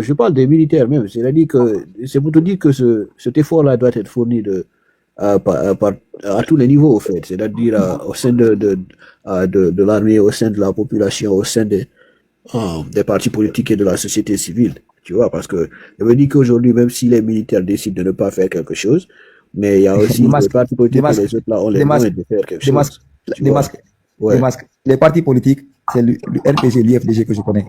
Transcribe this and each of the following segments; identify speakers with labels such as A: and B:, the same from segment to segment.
A: Je parle des militaires même. C'est-à-dire que c'est pour te dire que cet effort-là doit être fourni à tous les niveaux, au fait. C'est-à-dire au sein de l'armée, au sein de la population, au sein des partis politiques et de la société civile. Tu vois, parce que je me dis qu'aujourd'hui, même si les militaires décident de ne pas faire quelque chose, mais il y a aussi
B: Des
A: les
B: masques,
A: partis
B: des
A: politiques et
B: masques,
A: les autres là, on les
B: des masques,
A: moyens de faire quelque
B: des masques,
A: chose. Tu
B: des
A: vois.
B: masques, des
A: Ouais.
B: masques. Les partis politiques, c'est le RPG, l'IFDG que je connais.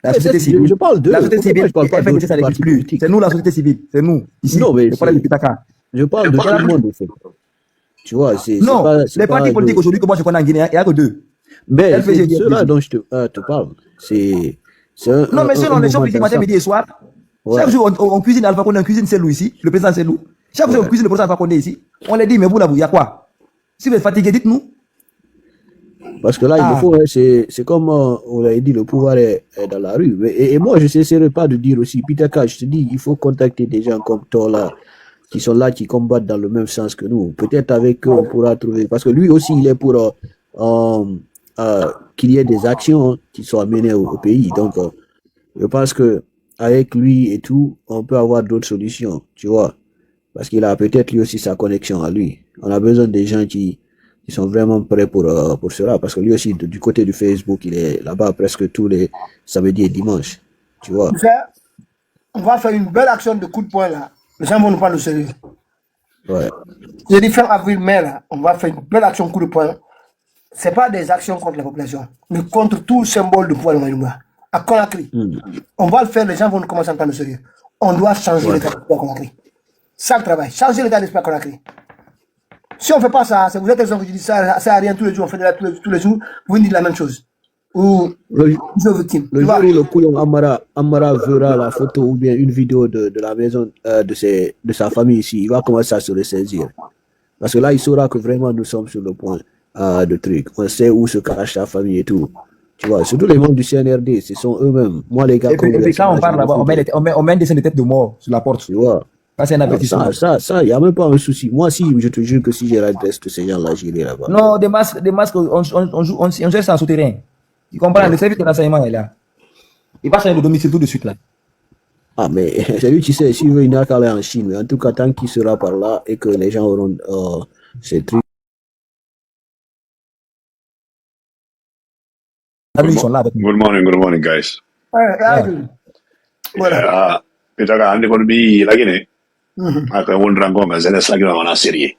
B: La
A: Ouais,
B: société
A: je
B: civile,
A: parle
B: la
A: d'eux.
B: société
A: Pourquoi
B: civile,
A: je parle pas
B: FNDC,
A: d'autres
B: ça n'existe
A: partis
B: plus.
A: politiques?
B: C'est nous, la société civile. C'est nous, ici,
A: Non, mais
B: le problème de Pitaka.
A: je parle de tout le monde, en fait. Tu vois, c'est
B: Non, les
A: pas
B: partis politiques aujourd'hui que moi je connais en Guinée, il n'y a que deux.
A: mais c'est
B: FPG,
A: de ceux-là
B: l'IFDG.
A: dont je te parle. C'est
B: Non, mais
A: un
B: selon les gens
A: mouvement
B: politiques matin,
A: d'ensemble.
B: midi et soir, chaque
A: Ouais.
B: jour on cuisine Alpha Condé, on cuisine Selou ici, le président Selou. Chaque jour on
A: Ouais.
B: cuisine le président Alpha Condé ici. On les dit, mais vous là, il y a quoi? Si vous êtes fatigué, dites-nous.
A: Parce que là, il le
B: Ah,
A: faut, hein, c'est comme on l'a dit, le pouvoir est dans la rue. Et moi, je ne cesserai pas de dire aussi, Peter K, je te dis, il faut contacter des gens comme toi là, qui sont là, qui combattent dans le même sens que nous. Peut-être avec eux, on pourra trouver. Parce que lui aussi, il est pour qu'il y ait des actions qui soient menées au pays. Donc, je pense que avec lui et tout, on peut avoir d'autres solutions, tu vois. Parce qu'il a peut-être lui aussi sa connexion à lui. On a besoin des gens qui sont vraiment prêts pour cela. Parce que lui aussi, du côté du Facebook, il est là-bas presque tous les samedis et dimanches. Tu vois.
C: Tu sais, on va faire une belle action de coup de poing là. Les gens vont nous prendre au sérieux.
A: Ouais.
C: J'ai dit fin avril, mai là, on va faire une belle action coup de poing. Ce n'est pas des actions contre la population, mais contre tout symbole de pouvoir de Mayumba. À Conakry, on va le faire, les gens vont nous commencer à prendre au sérieux. On doit changer l'état d'esprit à Conakry. Ça le travail, changer l'état d'esprit à Conakry. Si on ne fait pas ça, c'est vous êtes les gens qui disent ça, ça sert à rien tous les jours, on fait de la tous les jours, vous dites la même chose. Ou
A: Le
C: victime.
A: jour où le Koulon Amara verra la photo ou bien une vidéo de la maison de sa famille ici, il va commencer à se ressaisir. Parce que là, il saura que vraiment nous sommes sur le point de truc. On sait où se cache sa famille et tout. Tu vois, surtout les membres du CNRD, ce sont eux-mêmes. Moi, les gars,
B: et puis quand on parle là-bas, on met un dessin de tête de mort sur la porte.
A: tu vois.
B: Ça, c'est un avertissement.
A: Ça, il n'y a même pas un souci. Moi, si, je te jure que si j'ai l'adresse de ces gens-là, j'irai là-bas.
B: Non, des masques, on gère ça en souterrain. Tu comprends? Le service de renseignement est là. Il va changer de domicile tout de suite là.
A: Ah, mais c'est lui qui sait, s'il veut, il n'a qu'à aller en Chine. Mais en tout cas, tant qu'il sera par là et que les gens auront ces trucs.
B: Ils sont là avec nous.
D: Good morning, guys.
C: Voilà.
D: Pitaka andi kono bi lagine. Aka wondran gonga zenes lagina wana sérieux.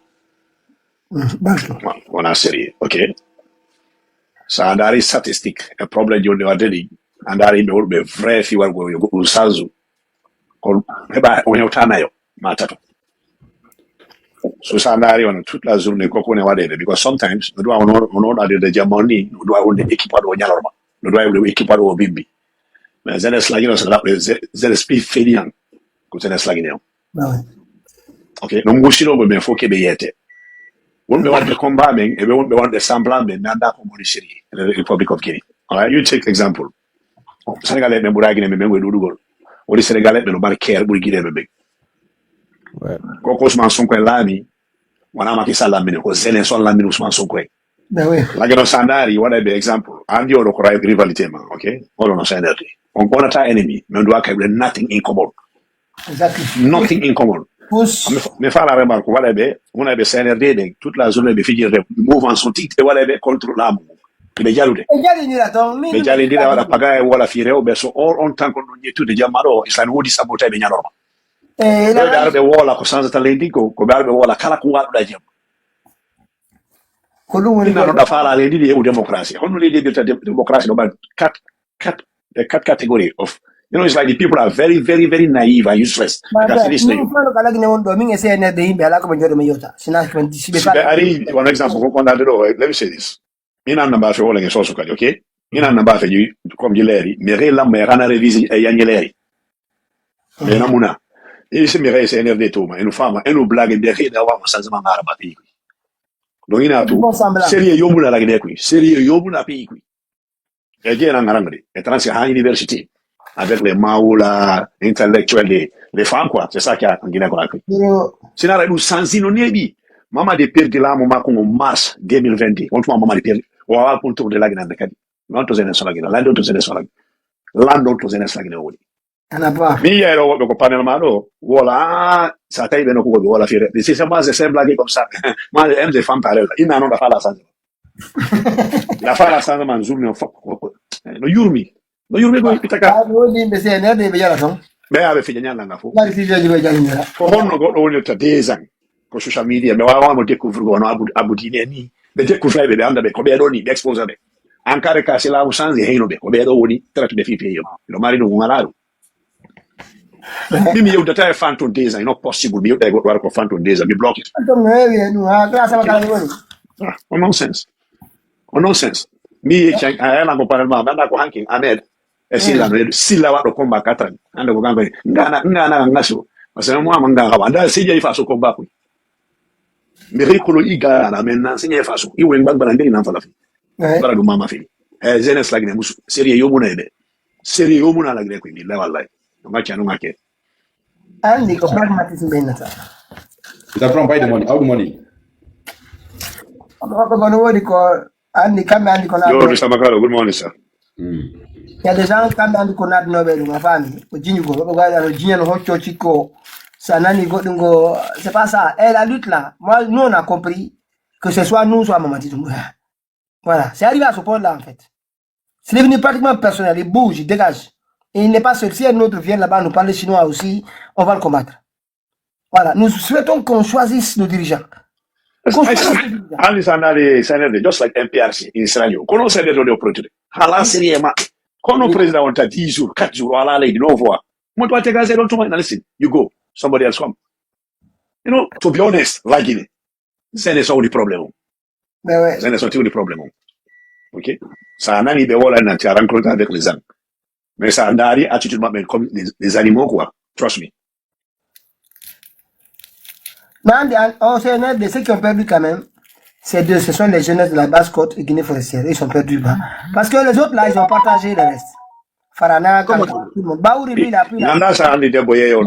D: Wana sérieux, ok. Sa andari statistique, un problème de wadeli, andari be urbe vrai fi wargo yo usazu. Kon heba onyo tanayo matato. So sa andari on toute la journée koko ne wadele because sometimes no do on de jamoni, no do on de équipado nyalorma. No do on équipado bimbi. Mais zenes lagina sa zenes pi feignant. Ko zenes lagina. Ok, no mushino be fo kebe yete. Won't be want the combat men, and we won't be want the semblant men, and that from the in the Republic of Guinea. All right, you take example. Senegal men buragi men we do go. Or the Senegal men no care we give them big. Kokos man son kwen lami, wana makisa lami ko zelen son lami Ousmane Sonko. Like no sandari, what I be example. And you know rivality man, okay? All on sandari. On bonata enemy, men do have nothing in common.
C: Exactly.
D: Nothing in common. Me fa la remarque, voilà be, on a be CNRD, toute la zone be figure mouvement son titre, et voilà be contre l'amour. Be jalude. Be jalude la pagaye wala fire o be so all on tant qu'on n'y tout de jamaro, islan wodi sabote be nyalorma. Be be wala ko sans talenti ko be wala kala ko wadu da jam. Ko dum no da fala le di e democracy. On le di democracy no ba quatre category of. You know, it's like the people are very, very, very naive and useless.
C: One example,
D: let me say this. Ina namba fe wala ngeso sukali, okay? Ina namba fe you comme gileri, mere la me rana revisi e yanyeleri. Me na muna. Isi mere se NRD to ma, enu fama, enu blague de re da wa sanzama araba pi. Donc ina to. Sérieux yomuna la gine kui. Sérieux yomuna pi kui. E je na ngarangri, e transi ha university. Avec les maoula intellectuels, les femmes, quoi. C'est ça qu'il y a en Guinée-Conakry. C'est là où sans inonébie. Maman de perdre là, maman, en mars 2020. On trouve maman de perdre. On va avoir contour de la Guinée. L'un d'autres zénès sur la Guinée. L'un d'autres zénès sur la Guinée.
C: On n'a pas.
D: Mi ero woɓɓe ko panel ma ɗo wola sa tawi ɓe nokku woɓe wola fire c'est seulement c'est blagué comme ça moi j'aime des femmes pareilles ina noon ɗa fala changement la fala changement journée o fop no yurmi koy pitaka
C: Woni ɓe CNRD ɓe jala ton.
D: ɓe aɓe fija ñallanga fof
C: Mari fijoji ɓe jalinira.
D: ko honno goɗɗo wonirta 2 ans ko social media ɓe wawamo découvrir wono aboudine en ni ɓe découvre ɓe anda ɓe ko ɓeɗo ni ɓe expose ɓe en cas de cas c'est lamu change heyno ɓe ko ɓeɗo woni traite ɓe fipeyo no mari ɗum ngala ɗum mi yewdata e fanton 2 ans ino possible mi yewɗa e goɗɗo wara ko fanton 2 ans mi bloque it
C: Anton no heewi e ɗum ha grâce ama kala woni.
D: o nonsense mi ayan ko panel ma anda ko hankin Ahmed e silla no silla waɗo combat 4 ans anda ko kanko ngana ngaso parce que moi manga kaba anda sija ifa so combat ko mi rikolo iga la maintenant sija ifa so iwe ngbagba ndiri nan fala fi bara do mama fi e jeunesse lagne musu sérieux yomuna ebe sérieux yomuna lagne ko billahi wallahi ngacha no ngake
C: Andi ko pragmatisme ɓe nata.
E: Is that from buy the money? How the money?
C: Ko no woni ko andi kamɓe andi ko
D: yo Mr. Makalo good morning sir
C: Il y a des gens kamɓe andi ko natnoɓe ɗum a faami ko jiñu ko ɓe gaɗa no jiñano hocco cikko sa nani goɗɗum go c'est pas ça et la lutte là moi nous on a compris que ce soit nous soit Mamadi Doumbouya voilà c'est arrivé à ce point là en fait c'est devenu pratiquement personnel il bouge il dégage et il n'est pas seul si un autre vient là-bas nous parler chinois aussi on va le combattre voilà nous souhaitons qu'on choisisse nos dirigeants.
D: Ali sanare just like MPRC in Israel kono sede do opportunity hala serie ma kono president on ta 10 jours 4 jours ala lady no voix mo to take as don't mind listen you go somebody else come you know to be honest lagine c'est ne so di problème
C: mais ouais
D: c'est ne so di problème ok ça nani be wala na tia rencontre avec les gens mais ça ndari attitude ma comme les animaux quoi trust me.
C: Mais on sait de ceux qui ont perdu quand même, ce sont les jeunesses de la basse-côte et Guinée forestière. Ils sont perdus bas. Parce que les autres là, ils ont partagé le reste. Farana, tout le monde. Baouri, lui, il a pris la.
D: Nanda sa andi debbo yeyo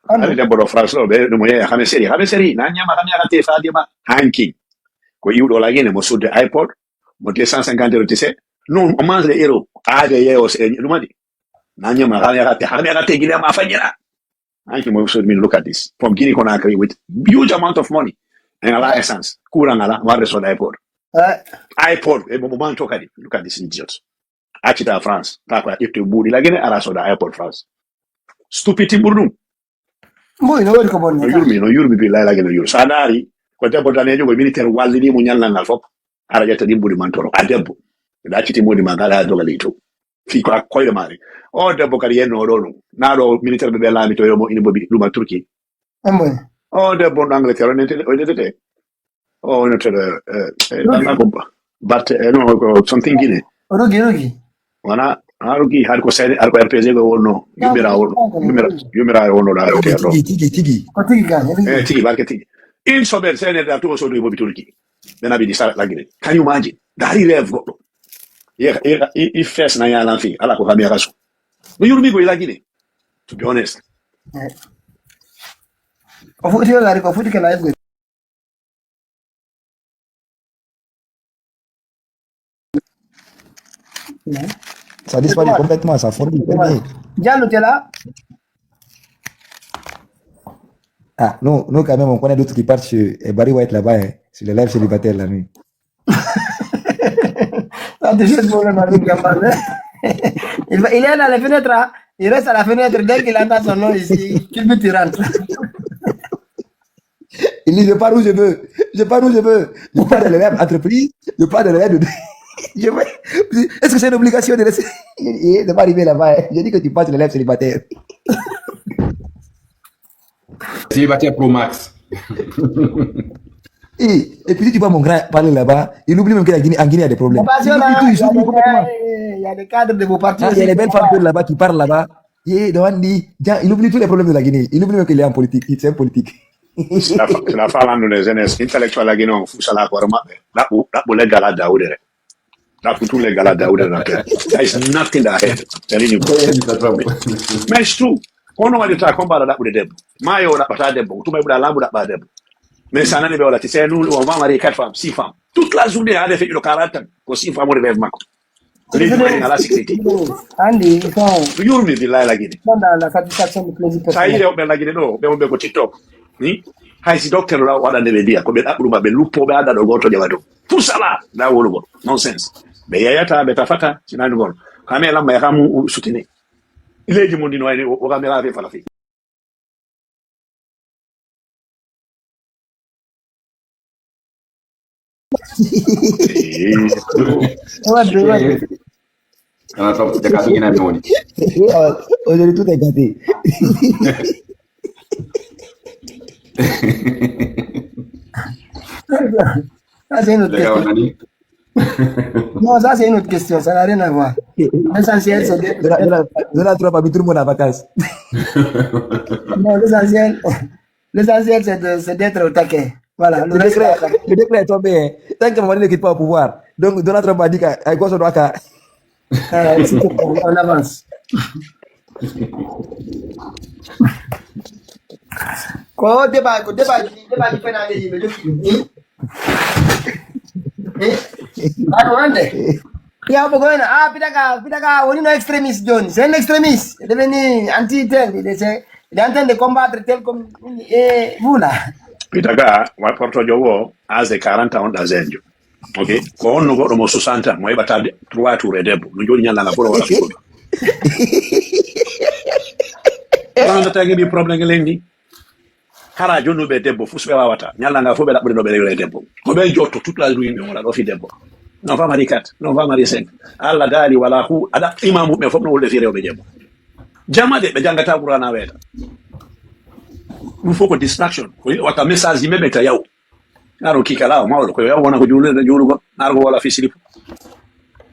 D: andi debbo do France lo be dum yeya xame seri na nyama te fadima hanking ko yiwdo la gene mo sudde iPod mo 250 € tise non on mange les héros ade yeyo se lumadi na nyama xame te gine ma fanyira. I can also look at this from Guinea Conakry with huge amount of money and a lot of essence. Kurangala, what on iPod? iPod, a moment talk at it. Look at this idiot. Achita France. Takwa if to budi la gene ala so da iPod France. Stupid burnum.
C: Moi no wori ko bonne.
D: No yurmi bi la gene yur. Sanari ko debbo danejo ko militaire walli mo nyalla ngal fop. Ara jetta di budi mantoro. A debbo. Da chiti modi magala dogalito. Fi ko koyde mari. O debbo kadi yenno ɗo naɗo militaire ɓe laami to yomo ina bobi ɗuma Turquie o debbo ɗo Angleterre o netete o netete ko batte no ko something Guinée
C: rugi
D: wona rugi har ko sene har ko RPG go wonno yumira wonno da o terdo
E: Tigi.
C: ko tigi kan
D: tigi barke tigi in sober sene da to so do bobi Turquie then abi di sala la Guinée can you imagine dari rêve goɗɗo i fes na yalan fi ala ko fami rasu. No yurmi go ila Guinée to be honest
C: o futi ngari ko futi kala go
B: Ça disparaît complètement, ça fournit.
C: Diallo, tu es là?
B: Ah, non, quand même, on connaît d'autres qui partent sur Barry White là-bas, hein, sur les lives célibataires la nuit.
C: Il est dans la fenêtre, hein. Il reste à la fenêtre dès qu'il entend son nom ici. Qu'il veut, tu rentres.
B: Il dit, je pars où je veux. Je pars dans les rêves entreprises, je pars dans les rêves de... Est-ce que c'est une obligation de laisser... de pas arriver là-bas, hein. J'ai dit que tu passes les rêves célibataires.
E: Célibataire Pro Max.
B: Et puis si tu vois mon grand parler là-bas, il oublie même qu'en Guinée, il y a des problèmes.
C: Il y a des cadres de vos partis.
B: Il y a les belles femmes là-bas qui parlent là-bas. Il oublie tous les problèmes de la Guinée. Il oublie même qu'il est en politique. C'est un politique.
D: La femme des jeunesses intellectuelle la Guinée, on fout ça là pour là pour les gars là d'Aoudere. Là pour tous les gars là d'Aoudere. There is nothing that ahead. Telling you. Mais c'est tout. On va dire combat là pour les debs. Mayo là pas debs. Tout même là pour la debs. Mais ça n'a pas été. C'est nous on va marier 4 femmes, 6 femmes. Toute la journée, on a fait le 40 ans. Pour 6 femmes, on rêve. Lady Manning à la sécurité.
C: Andy, ils sont
D: Yurmi billahi la guide.
C: dans la satisfaction du plaisir
D: Ça y
C: personnel.
D: est, on la guide no, on be ko TikTok. Ni? Hay si docteur la wada ne dia ko be akulu be lupo be ada do goto jawado. Tout ça là, na wolo go. Nonsense. Be yayata be tafata, sinani gon. Kamela ma yamu soutenir. Lady Mondi no ay o kamera ave fala fi.
C: What?
E: Kana trop jaka to gina moni.
B: Aujourd'hui, tout est gâté.
C: Ça, c'est une autre
E: Lega
C: question.
E: nani?
C: Non, ça, c'est une autre question. Ça n'a rien à voir. L'essentiel, c'est
B: Donald Trump a mis tout le monde en vacances.
C: non, l'essentiel, c'est d'être au taquet. Voilà.
B: Le décret est tombé. Hein. Tant que Mamadi ne quitte pas au pouvoir. Donc Donald Trump a dit qu'à quoi ça doit qu'à.
C: On avance. Ko débat différent de lui. Ya pokoknya pitaka on est extrémiste John, c'est un extrémiste, il est devenu anti-tel, il est en train de combattre tel comme vous là.
D: Pitaga wa porto jowo as de 40 ans d'azenjo. OK? Ko onno godo mo 60 mo ibata 3 tour debbo. No joni nyalla na polo wala ko. Quando tagi bi problème lendi. Kara jonu be debbo fusbe wawata. Nyalla nga fobe dabbe no be rewle debbo. Ko be jotto toute la journée wala do fi debbo. Non va mari 4, non va mari 5. Alla dali wala hu ada imamu me fobno wolde fi rewbe debbo. Jamade be jangata qur'ana weta. Il faut que distraction. Wata message yimbe beta yaw. Naro kikala mawlo ko yaw wona ko julu go nargo wala fi silipu.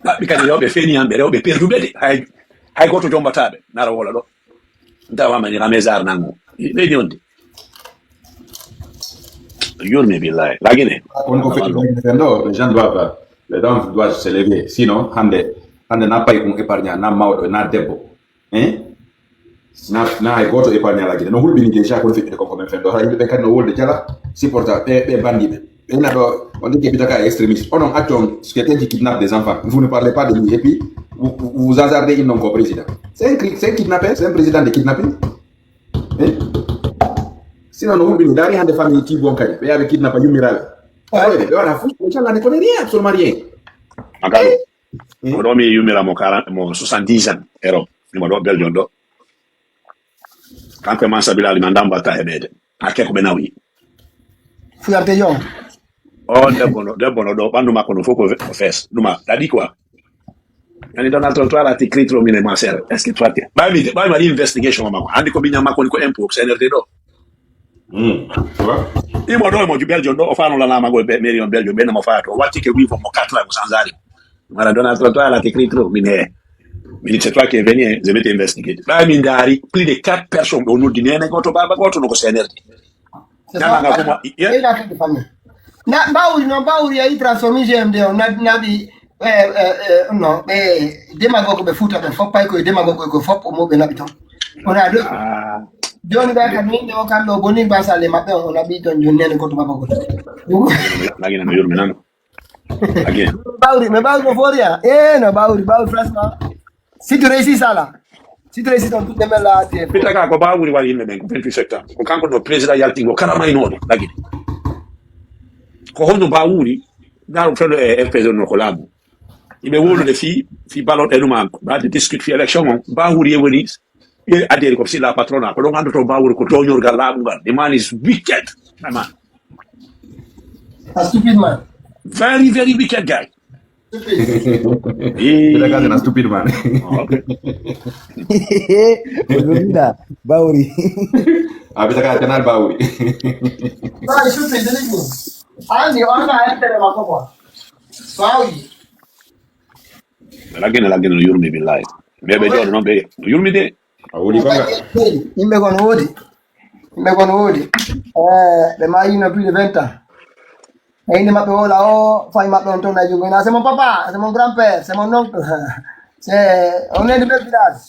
D: Ba bikani yobe feni ambe rewbe perdu bede. Hay goto jombatabe naro wala do. Ndawa mani ramezar nango. Vedi ondi. Yurmi billahi. Lagine.
E: Les gens doivent se lever. Sinon, hande n'a pas épargné, n'a maudo, n'a debo. Hein? Na hay goto épargné la guide. No hulbini déjà ko fitde ko men fendo. Hay be kan no wolde jala supporter be bandi be. Et là, on dit que Pitaka est extrémiste. On a quelqu'un qui kidnappe des enfants. Vous ne parlez pas de lui. Et puis, vous hasardez une non président. C'est un kidnappeur, c'est un président de kidnapping. Hein? Sinon, nous oublions d'aller dans des familles qui vont cailler. Mais avec kidnappeur, il y a des gens qui ne connaissent rien, absolument rien.
D: Magalo. On mi yumira mo 70 ans. Ero, ni mo do Belgium do. Quand commence à bilan mandamba ta hebede. Akeko benawi.
C: Fuyanteyon.
D: Oh, debono do bandu makono foko fes. Numa, dadi quoi? Yani Donald Trump la tikrit lo mine maser. Est-ce que toi t'es? Ba mi investigation mako. Andi ko binya makoni ko impôt CNRD do.
E: Tu vois?
D: I mo do mo ju Belgium do ofano la mago be merion Belgium be na mo fato. Wati ke wivo mo 4 ans sans arrêt. Mara Donald Trump la tikrit lo mine. Mais c'est toi qui es venu, je vais t'investiguer. Ba mi ndari plus de 4 personnes au nom d'inene goto baba goto no ko CNRD.
C: C'est ça. Na bauri ya transformer GMD na bi non demagogue be futa be fop pay ko demagogue ko fop mo be nabiton on a deux John ba kan ni o kan do boni ba sale mabbe on habiton jonne ko to baba ko
D: lagi na yurmi nan lagi
C: bauri no foria no bauri franchement si tu réussis ça là si tu réussis dans toutes les là
D: Pitaka ko bauri wali ne ben 28 septembre ko kanko do président yaltingo karama inodo lagi ko hono bauri na felo FPZ no kolabo ibe wolo de fi ballot eluma ba de discute fi election bauri e woni e adere ko si la patrona ko do ngando to bauri ko to nyor galabu ba the man is wicked man
C: a stupid man
D: very very wicked guy
E: Pitaka c'est un stupide man.
B: Aujourd'hui là, Bauri.
E: Ah, Pitaka canal Bauri.
C: no is stupid delivery ani ona entere makopo bauri
D: lagi na yurmi billahi bebe do no be yurmi de
E: Awuli banga.
C: imbe kono wodi le mai na plus de 20 ans et il m'a pas là fai ma tonton na jugo na c'est mon papa c'est mon grand-père c'est mon oncle on est de même village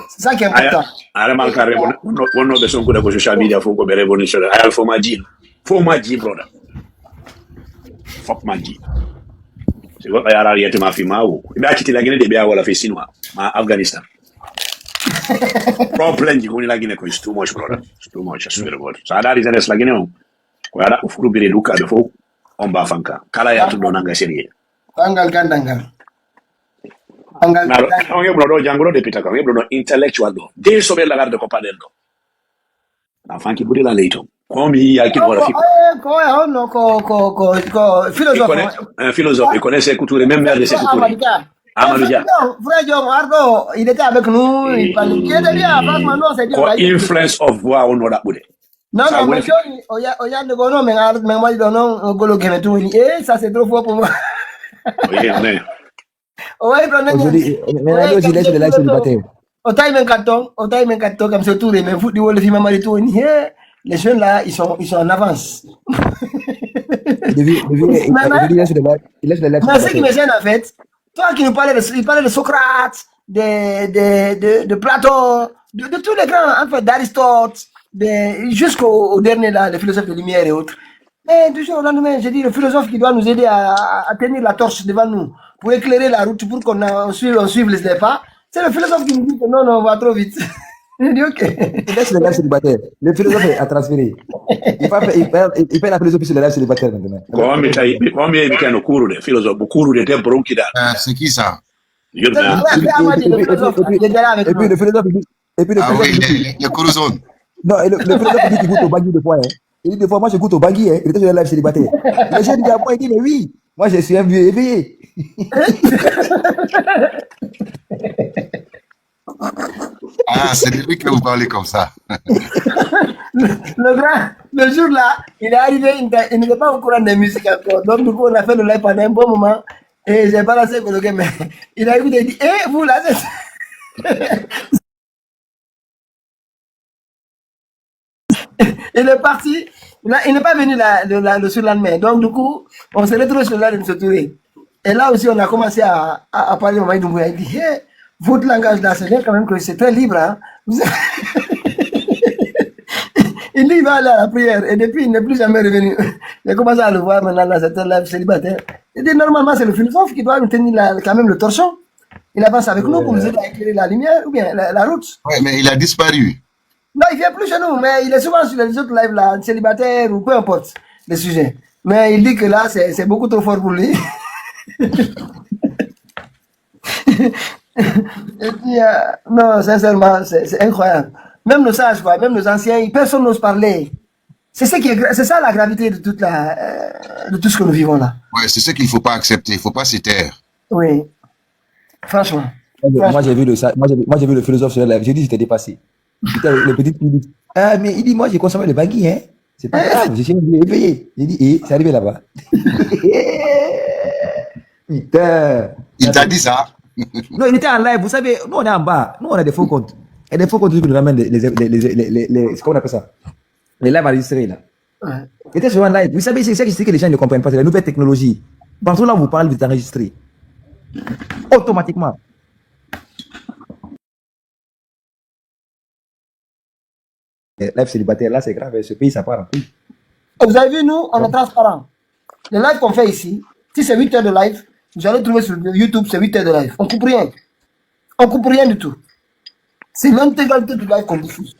C: c'est ça qui est important
D: ala mal carre wonno be sonko de ko social media fo ko be revolution ayal fo maji brother fop maji C'est quoi, yara yete ma fima ou. Il a quitté la Guinée de Béa ou la fait Sinois, ma Afghanistan. Problem qui connaît la Guinée, c'est too much, brother. It's too much, I swear to God. Ça a l'air de la Guinée, quoi, là, au fou de Luka, de faux, on va fanka. Kala ya tout donnant sérieux.
C: Angal gandangal. Angal
D: Now, on est brodo, Django de Peter, on est brodo intellectual, though. Dès sauver la garde de Copadel, though. L'enfant qui boude la leito. Comme il y a qui doit un philosophe, il connaît ses coutures, même mère de ses coutures. Amadou Dia.
C: Frère John Ardo, il était avec nous, il parlait. Il était bien, franchement, c'est bien.
D: Influence of voix on n'a pas.
C: Non, non, mais il y a de bon nom, mais moi, je donne Golo Kemetou. Et ça, c'est trop fort pour moi.
D: Oui, mais.
C: Oui,
B: aujourd'hui, maintenant, je laisse le live célibataire.
C: Au time en carton, comme c'est tout, mais vous, du le film Marito, les jeunes là, ils sont en avance.
B: Il laisse le live.
C: Mais ce qui me gêne en fait, toi qui nous parlais de Socrate, de Platon, de tous les grands, en fait, d'Aristote, jusqu'au dernier là, les philosophes de lumière et autres. Mais du jour au lendemain, j'ai dit le philosophe qui doit nous aider à tenir la torche devant nous, pour éclairer la route, pour qu'on suive les pas. C'est le philosophe qui nous dit que non, on va trop vite. Je dis ok.
B: Il laisse le live célibataire. Le philosophe a transféré. Il fait la philosophie sur le live célibataire maintenant.
D: Comment il y a un cours de philosophe, cours de temps pour qu'il a.
F: C'est qui ça?
B: Et puis le philosophe dit.
F: Ah oui, les Courozone.
B: Non, le philosophe dit qu'il goûte au bagui de fois. Il dit des fois, moi je goûte au bagui, il était sur le live célibataire. Le jeune dit à moi, il dit, mais oui, moi je suis un vieux éveillé.
F: Ah, c'est de lui que vous parlez comme ça.
C: Le jour là, il est arrivé, il n'était pas au courant des musiques encore. Donc, du coup, on a fait le live pendant un bon moment. Et j'ai balancé pour le gars, mais il a écouté, il dit, vous là, il est parti. Il n'est pas venu le surlendemain. Donc, du coup, on s'est retrouvé sur là de se tourner. Et là aussi, on a commencé à parler au Maï Doumbouya. Il dit, votre langage là, c'est bien quand même que c'est très libre. Hein? Il dit, il va aller à la prière. Et depuis, il n'est plus jamais revenu. J'ai commencé à le voir maintenant dans cette live célibataire. Il dit, normalement, c'est le philosophe qui doit nous tenir quand même le torchon. Il avance avec nous pour nous aider à éclairer la lumière ou bien la route.
F: Oui, mais il a disparu.
C: Non, il vient plus chez nous, mais il est souvent sur les autres lives là, célibataire ou peu importe le sujet. Mais il dit que là, c'est beaucoup trop fort pour lui. Et puis, non, sincèrement, c'est incroyable. Même nos sages, quoi, même nos anciens, personne n'ose parler. C'est ça la gravité de de tout ce que nous vivons là.
F: Oui, c'est ce qu'il ne faut pas accepter. Il ne faut pas s'y taire.
C: Oui. Franchement.
B: Moi, j'ai vu le philosophe sur le live. J'ai dit, j'étais dépassé. Le petit qui dit, ah, mais il dit, moi, j'ai consommé le bagui, hein. C'est pas grave, j'ai éveillé. J'ai dit, c'est arrivé là-bas. Putain.
F: Il t'a dit ça?
B: Non, il était en live. Vous savez, nous, on est en bas. Nous, on a des faux comptes. Et des faux comptes qui nous ramènent ce qu'on appelle ça? Les lives enregistrés, là.
C: Ouais.
B: Il était sur un live. Vous savez, c'est ça que les gens ne comprennent pas. C'est la nouvelle technologie. Partout là, on vous parle, vous êtes enregistré. Automatiquement. Live célibataire, là, c'est grave. Ce pays, ça part en couille.
C: Vous avez vu, nous, on est transparent. Le live qu'on fait ici, si c'est 8 heures de live, vous allez trouver sur YouTube, c'est 8 heures de live. On coupe rien. On coupe rien du tout. C'est l'intégralité du live qu'on diffuse.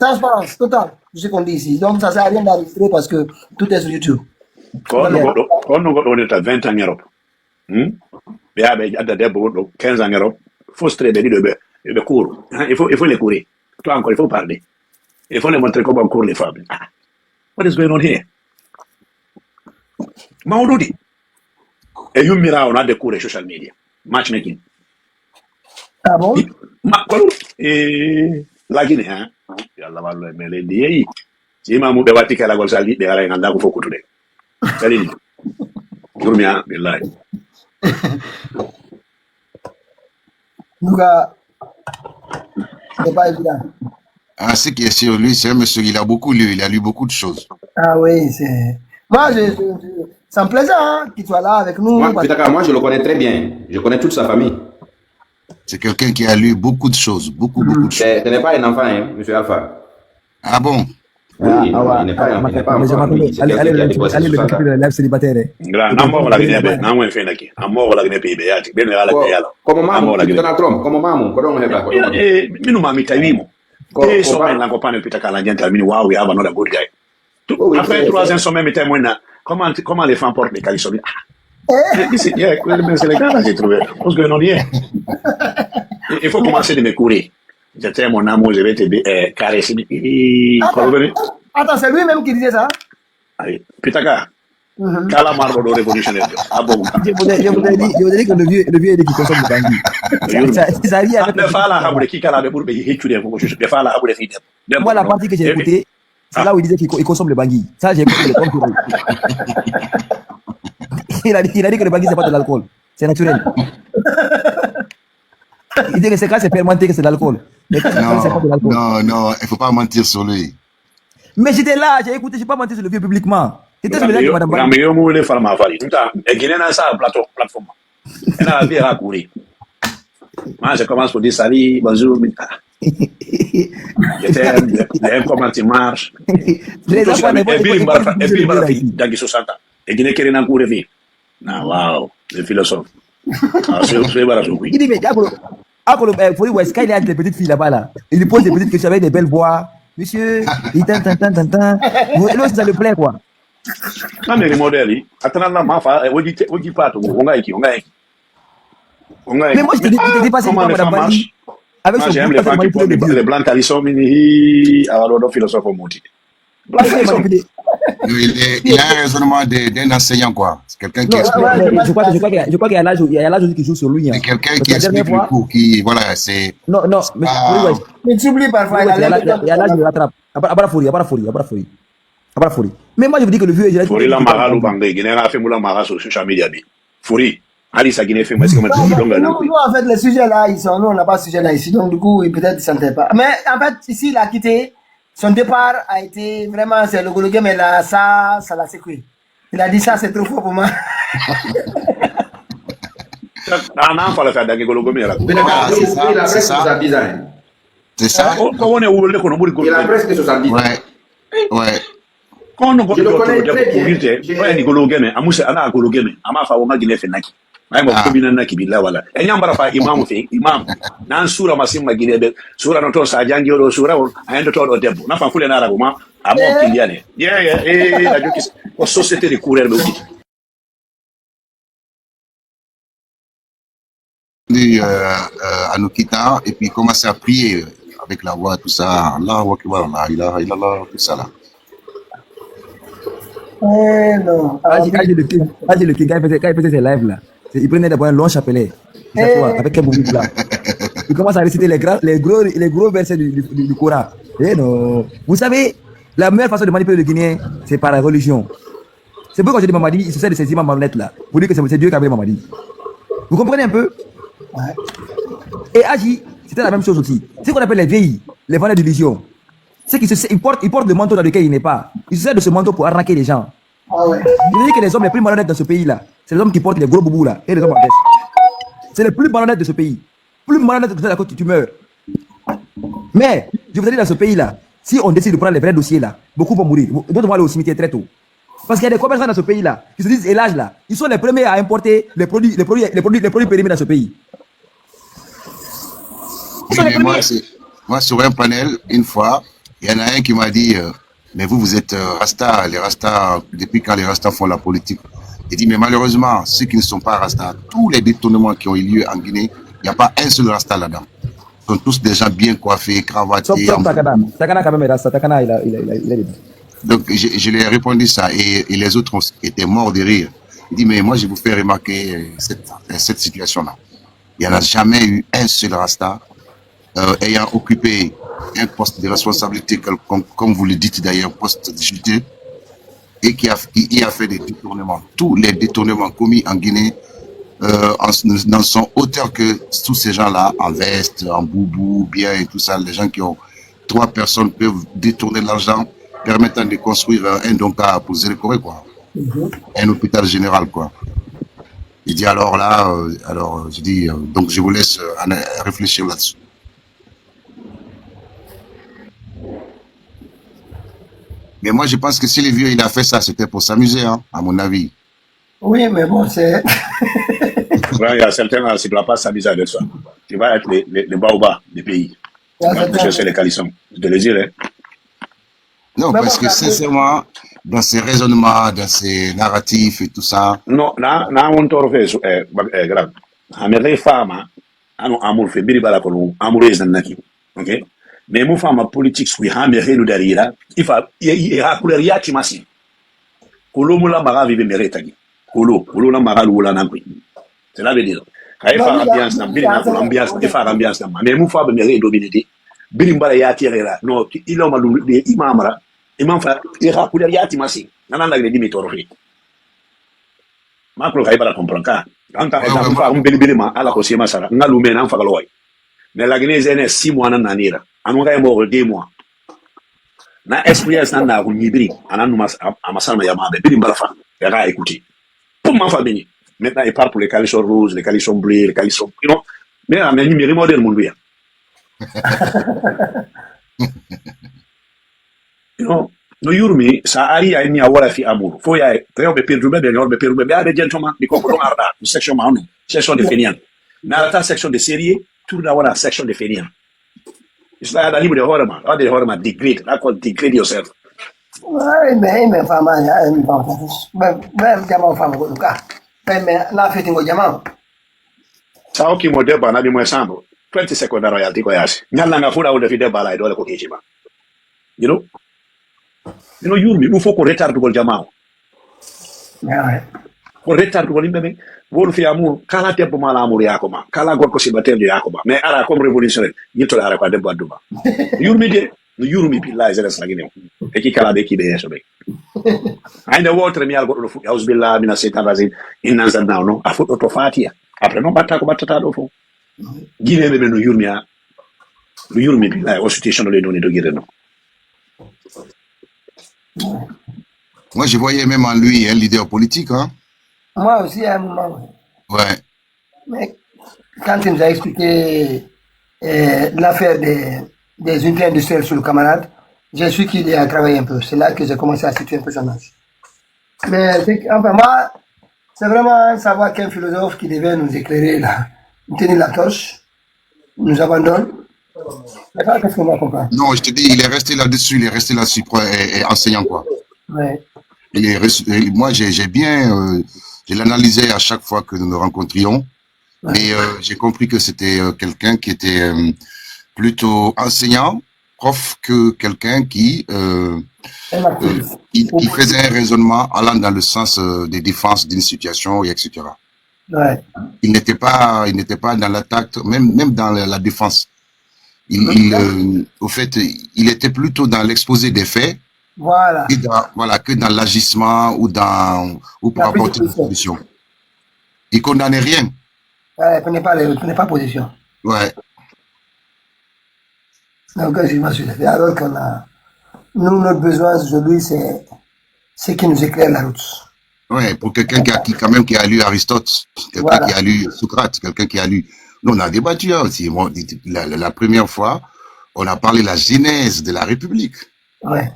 C: Transparence totale, c'est ce qu'on dit ici. Donc, ça ne sert à rien d'enregistrer parce que tout est sur YouTube.
D: Quand on est à 20 ans en Europe, il y a 15 ans en Europe, il faut se traiter de cours. Il faut les courir. Toi encore, il faut parler. Il faut les montrer comment on court les femmes. What is going on here? Maududi. Et you mira, on a des cours de social media. Matchmaking.
C: Ah bon?
D: La Guinée, hein? Yalla wallo me le diyi. Si ma mu be wati kala gol saldi de ara nganda ko fokutu de. Salini. Gurmiya billahi.
C: Nouga, c'est pas évident.
F: Ah, ce qui est sur lui, c'est un monsieur, il a beaucoup lu, il a lu beaucoup de choses.
C: Ah oui, c'est... Moi, ça me plaisait hein, qu'il soit là avec nous.
E: Moi, je le connais très bien. Je connais toute sa famille.
F: C'est quelqu'un qui a lu beaucoup de choses, beaucoup de choses.
E: Ce n'est pas un enfant, hein, monsieur Alpha.
F: Ah bon?
E: Oui, non, il n'est pas
B: Mais je
E: encore admis.
B: m'appelle.
E: C'est quelqu'un qui a déposé
B: Allez
E: sur
B: le
E: ça.
B: récupérer le live célibataire.
D: Grand, namo wala gine be, namo en fenaki. Amo wala gine pe be yati. Beno yala ke yala.
E: Como
D: Amo
E: mamu,
D: wala gine.
E: Donald Trump, como mamu, kodong heba, kodong heba.
D: Minu mami tawimo. So men lango panel pita kala janta mini wow we have another good guy. Après 3 ans sommet mettez moi comment les femmes portent les caleçons. Ici, c'est les gars là j'ai trouvé. Parce que non rien. Il faut commencer de me courir. J'étais mon amour, je vais te caresser.
C: Attends, c'est lui-même qui disait ça?
D: Allez, Pitaka. Kala marbo do révolutionnaire. Ah bon.
B: Je vous ai dit que le vieux est qui consomme le bangui. Ça rit avec
D: le fala habule qui kala de pour be hitu de pour je fala habule fi de.
B: Moi la partie que j'ai écoutée, c'est là où il disait qu'il consomme le bangui. Ça j'ai écouté le compte. Il a dit que le bangui c'est pas de l'alcool, c'est naturel. Il dit que c'est quand c'est fermenté que c'est de l'alcool. Mais quand c'est pas de l'alcool.
F: Non, il faut pas mentir sur lui.
B: Mais j'étais là, j'ai écouté, j'ai pas menti sur le vieux publiquement. C'était celui-là qui m'a demandé.
D: Mais yo moule farma fali. Nta e guinéen ça plateforme. Elle a bien racouri. Moi je commence pour dire salut, bonjour, minta. Comment tu marches?
B: Les enfants ne
D: et puis voilà dans 60 ans. Et guinéen qui n'a couru vie. Na wow, le philosophe. Ah c'est barato oui.
B: Il dit mais Akolo Fori West quand il est avec les petites filles là-bas là, il lui pose des petites questions avec des belles voix. Monsieur, il tant. Là ça le plaît quoi.
D: Non mais les modèles, attends là ma fa, on dit pas tout, on a écrit.
B: Mais moi je te dis pas c'est pas madame Bali. Avec son
D: j'aime les femmes qui portent les blancs calisson mini alors le philosophe mouti.
F: Il a un raisonnement d'un enseignant, quoi. C'est quelqu'un qui explique.
B: Je crois qu'il y a l'âge qui joue sur lui.
F: C'est quelqu'un qui explique le cours, qui, voilà, c'est...
B: Non, mais
C: tu oublies parfois.
B: Il y a l'âge de rattrape. Mais moi, je vous dis que le vieux est...
D: Fori la mara lu bangé, Guinée a fait moula mara sur social media. Fori, Ali sa Guinée fait moi, c'est comme
C: nous, en fait, les sujets là, ils sont... Nous, on n'a pas de sujet là ici. Donc, du coup, peut-être ils ne sentaient pas. Mais en fait, ici, il a quitté... Son départ a été vraiment, c'est le Gologué, mais là, ça l'a secoué. Il a dit ça, c'est trop fort pour moi.
D: Non, il fallait faire des Gologué, là.
F: C'est ça. C'est ça.
D: Comment on est où le Gologué?
E: Il a presque 70 ans.
F: Ouais.
D: Quand on est très Gologué, mais Amousse, Anna Gologué, Amafa, on a Guinée Fenaki. Ay mo ko binan naki billah wala e nyambara fa imam nan sura masim magine be sura no to sa jangi do sura on ayndo to do debbo na fa fule na rago ma amo kindiane la joki o société de courir be outi
F: à nous quittant et puis commencer à prier avec la voix tout ça Allahu akbar la ilaha illallah tout ça là.
C: Non.
B: Quand le king quand il faisait ses lives là. Il prenait d'abord un long chapelet, avec un boubou là. Il commence à réciter les gros versets du Coran. Et non. Vous savez, la meilleure façon de manipuler le Guinéen, c'est par la religion. C'est pourquoi quand je dis Mamadi, il se sert de ces imams malhonnêtes là, pour dire que c'est Dieu qui a appelé Mamadi. Vous comprenez un peu? Ouais. Et Agi, c'était la même chose aussi. C'est ce qu'on appelle les vieillis, les vendeurs d'illusion. C'est qu'ils portent le manteau dans lequel il n'est pas. Ils se servent de ce manteau pour arnaquer les gens.
C: Ah ouais.
B: Je veux dire que les hommes les plus malhonnêtes dans ce pays là, c'est les hommes qui portent les gros boubous là et les hommes en veste. C'est les plus malhonnêtes de ce pays. Plus malhonnêtes que ça, quand tu meurs. Mais, je vous ai dit dans ce pays là, si on décide de prendre les vrais dossiers là, beaucoup vont mourir. D'autres vont aller au cimetière très tôt. Parce qu'il y a des commerçants dans ce pays là qui se disent élage là, ils sont les premiers à importer les produits périmés dans ce pays.
F: Oui, mais moi, sur un panel, une fois, il y en a un qui m'a dit mais vous êtes Rasta, les Rasta, depuis quand les Rasta font la politique? Il dit, mais malheureusement, ceux qui ne sont pas Rasta, tous les détournements qui ont eu lieu en Guinée, il n'y a pas un seul Rasta là-dedans. Ils sont tous des gens bien coiffés, cravatés.
B: Sauf Takana. Takana quand même est Rasta. Takana, il est
F: donc, je lui ai répondu ça et les autres étaient morts de rire. Il dit, mais moi, je vous fais remarquer cette situation-là. Il n'y en a jamais eu un seul Rasta ayant occupé un poste de responsabilité, comme vous le dites d'ailleurs, poste de JT, et qui a fait des détournements. Tous les détournements commis en Guinée n'en sont auteurs que tous ces gens-là, en veste, en boubou, bien et tout ça. Les gens qui ont 3 personnes peuvent détourner l'argent permettant de construire un donka pour Zérékoré, quoi. Un hôpital général, quoi. Il dit alors là, je dis, donc je vous laisse réfléchir là-dessus. Mais moi, je pense que si le vieux, il a fait ça, c'était pour s'amuser, hein, à mon avis.
C: Oui, mais bon, c'est.
D: Ouais, il y a certains là, qui ne doivent pas s'amuser avec ça. Tu vas être les baobabs des pays.
C: Il y a
D: Tu vas chercher les calissons. Je te le dis, hein.
F: Non,
C: Mais bon,
F: parce que sincèrement, dans ses raisonnements, dans ses narratifs et tout ça,
D: No, na un toro fe grave. Amere fama, ano amur fe biri bala kono amure zanaki. Okay? Mais mu fama politics we hamere no darira. Ifa ya kuleria timasi. Kolo mula maga vive meretagi. Kolo na maga lula na kwi. Cela veut dire. Kaya fa ambiance na biri na kono ambiance, ifa ambiance na. Mais mu fa be mere dominité. Biri mbala ya tirera. No, il a malu de imamara. Imam fa ya kuleria timasi. Nana ngre di mitoro fe. Macro kaya para comprendre anta
F: ouais,
D: eta
F: ouais,
D: fa un beli ma ala ko sema sara nga lume na fa loy mais la gnese ne 6 mois na nanira anu kaya mo 2 mois na experience na ko nyibiri ananu amasana ya mabe bili mbala fa ya ga écouter pour ma fa beni maintenant il parle pour les calissons roses les calissons bleus les calissons you know mais la meni mi moderne mon lui you know no yurmi sa ari ay ni awala fi amour fo ya tayo be perdu be ade gentleman di ko ko arda section ma on section de fenian na ta section de série tour da wala section de fenian isla da libre de horma ade horma degrade la call degrade yourself
C: Oui, mais fama, mais jamaa fama ko ka. Mais na fiti ngo jamaa.
D: sa oki mo deba na bi mo sambo 20 seconds na royalty ko yasi nyalla nga fura o de fi deba la dole ko kejima you know yurmi il faut qu'on retarde gol jamaa
C: Ouais.
D: ko retarde gol imbe wolu fi amour kala debbo mala amour yakoma kala gorko sibatel yakoma mais ara comme révolutionnaire yitto ara ko debbo aduma yurmi de no yurmi billahi zela slagine e ki kala de ki be yeso be ande wotre mi algo do fu ausbillah mina setan razin inna zanna no afu to fatia après non batta ko battata do fu gine be no yurmi billahi o situation le doni do gire no
F: moi, je voyais même en lui un leader politique, hein.
C: Moi aussi, à un moment.
F: Ouais.
C: Mais quand il nous a expliqué l'affaire des unités industrielles sur le camarade, j'ai su qu'il a travaillé un peu. C'est là que j'ai commencé à situer un peu son âge. Mais enfin, moi, c'est vraiment savoir qu'un philosophe qui devait nous éclairer, là, nous tenir la torche, nous abandonne. Mais pas qu'est-ce qu'on va comprendre.
F: Non, je te dis, il est resté là-dessus, il est resté là-dessus et enseignant, quoi.
C: Ouais.
F: Moi, j'ai bien, je l'analysais à chaque fois que nous nous rencontrions, mais j'ai compris que c'était quelqu'un qui était plutôt enseignant, prof, que quelqu'un qui faisait un raisonnement allant dans le sens des défenses d'une situation, et etc.
C: Ouais.
F: Il n'était pas dans l'attaque, même dans la défense. Au fait, il était plutôt dans l'exposé des faits.
C: Voilà.
F: Que dans l'agissement ou pour apporter une solution. Il condamnait rien.
C: Ouais, prenez pas position.
F: Ouais.
C: Donc, je m'en suis fait. Alors qu'on a, nous, notre besoin aujourd'hui, c'est qu'il nous éclaire la route.
F: Ouais, pour quelqu'un qui a lu Aristote, quelqu'un qui a lu Socrate, quelqu'un qui a lu. Nous, on a débattu aussi. La première fois, on a parlé de la genèse de la République.
C: Ouais.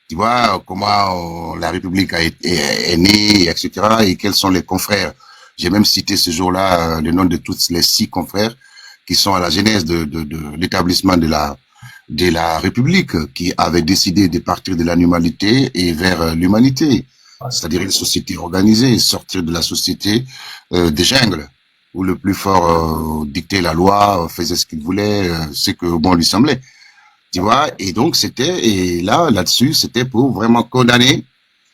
F: Tu vois, comment la République est née, etc. Et quels sont les confrères. J'ai même cité ce jour-là le nom de tous les 6 confrères qui sont à la genèse de l'établissement de la République, qui avaient décidé de partir de l'animalité et vers l'humanité. C'est-à-dire une société organisée, sortir de la société des jungles, où le plus fort dictait la loi, faisait ce qu'il voulait, ce que bon lui semblait. Tu vois, et donc là-dessus, c'était pour vraiment condamner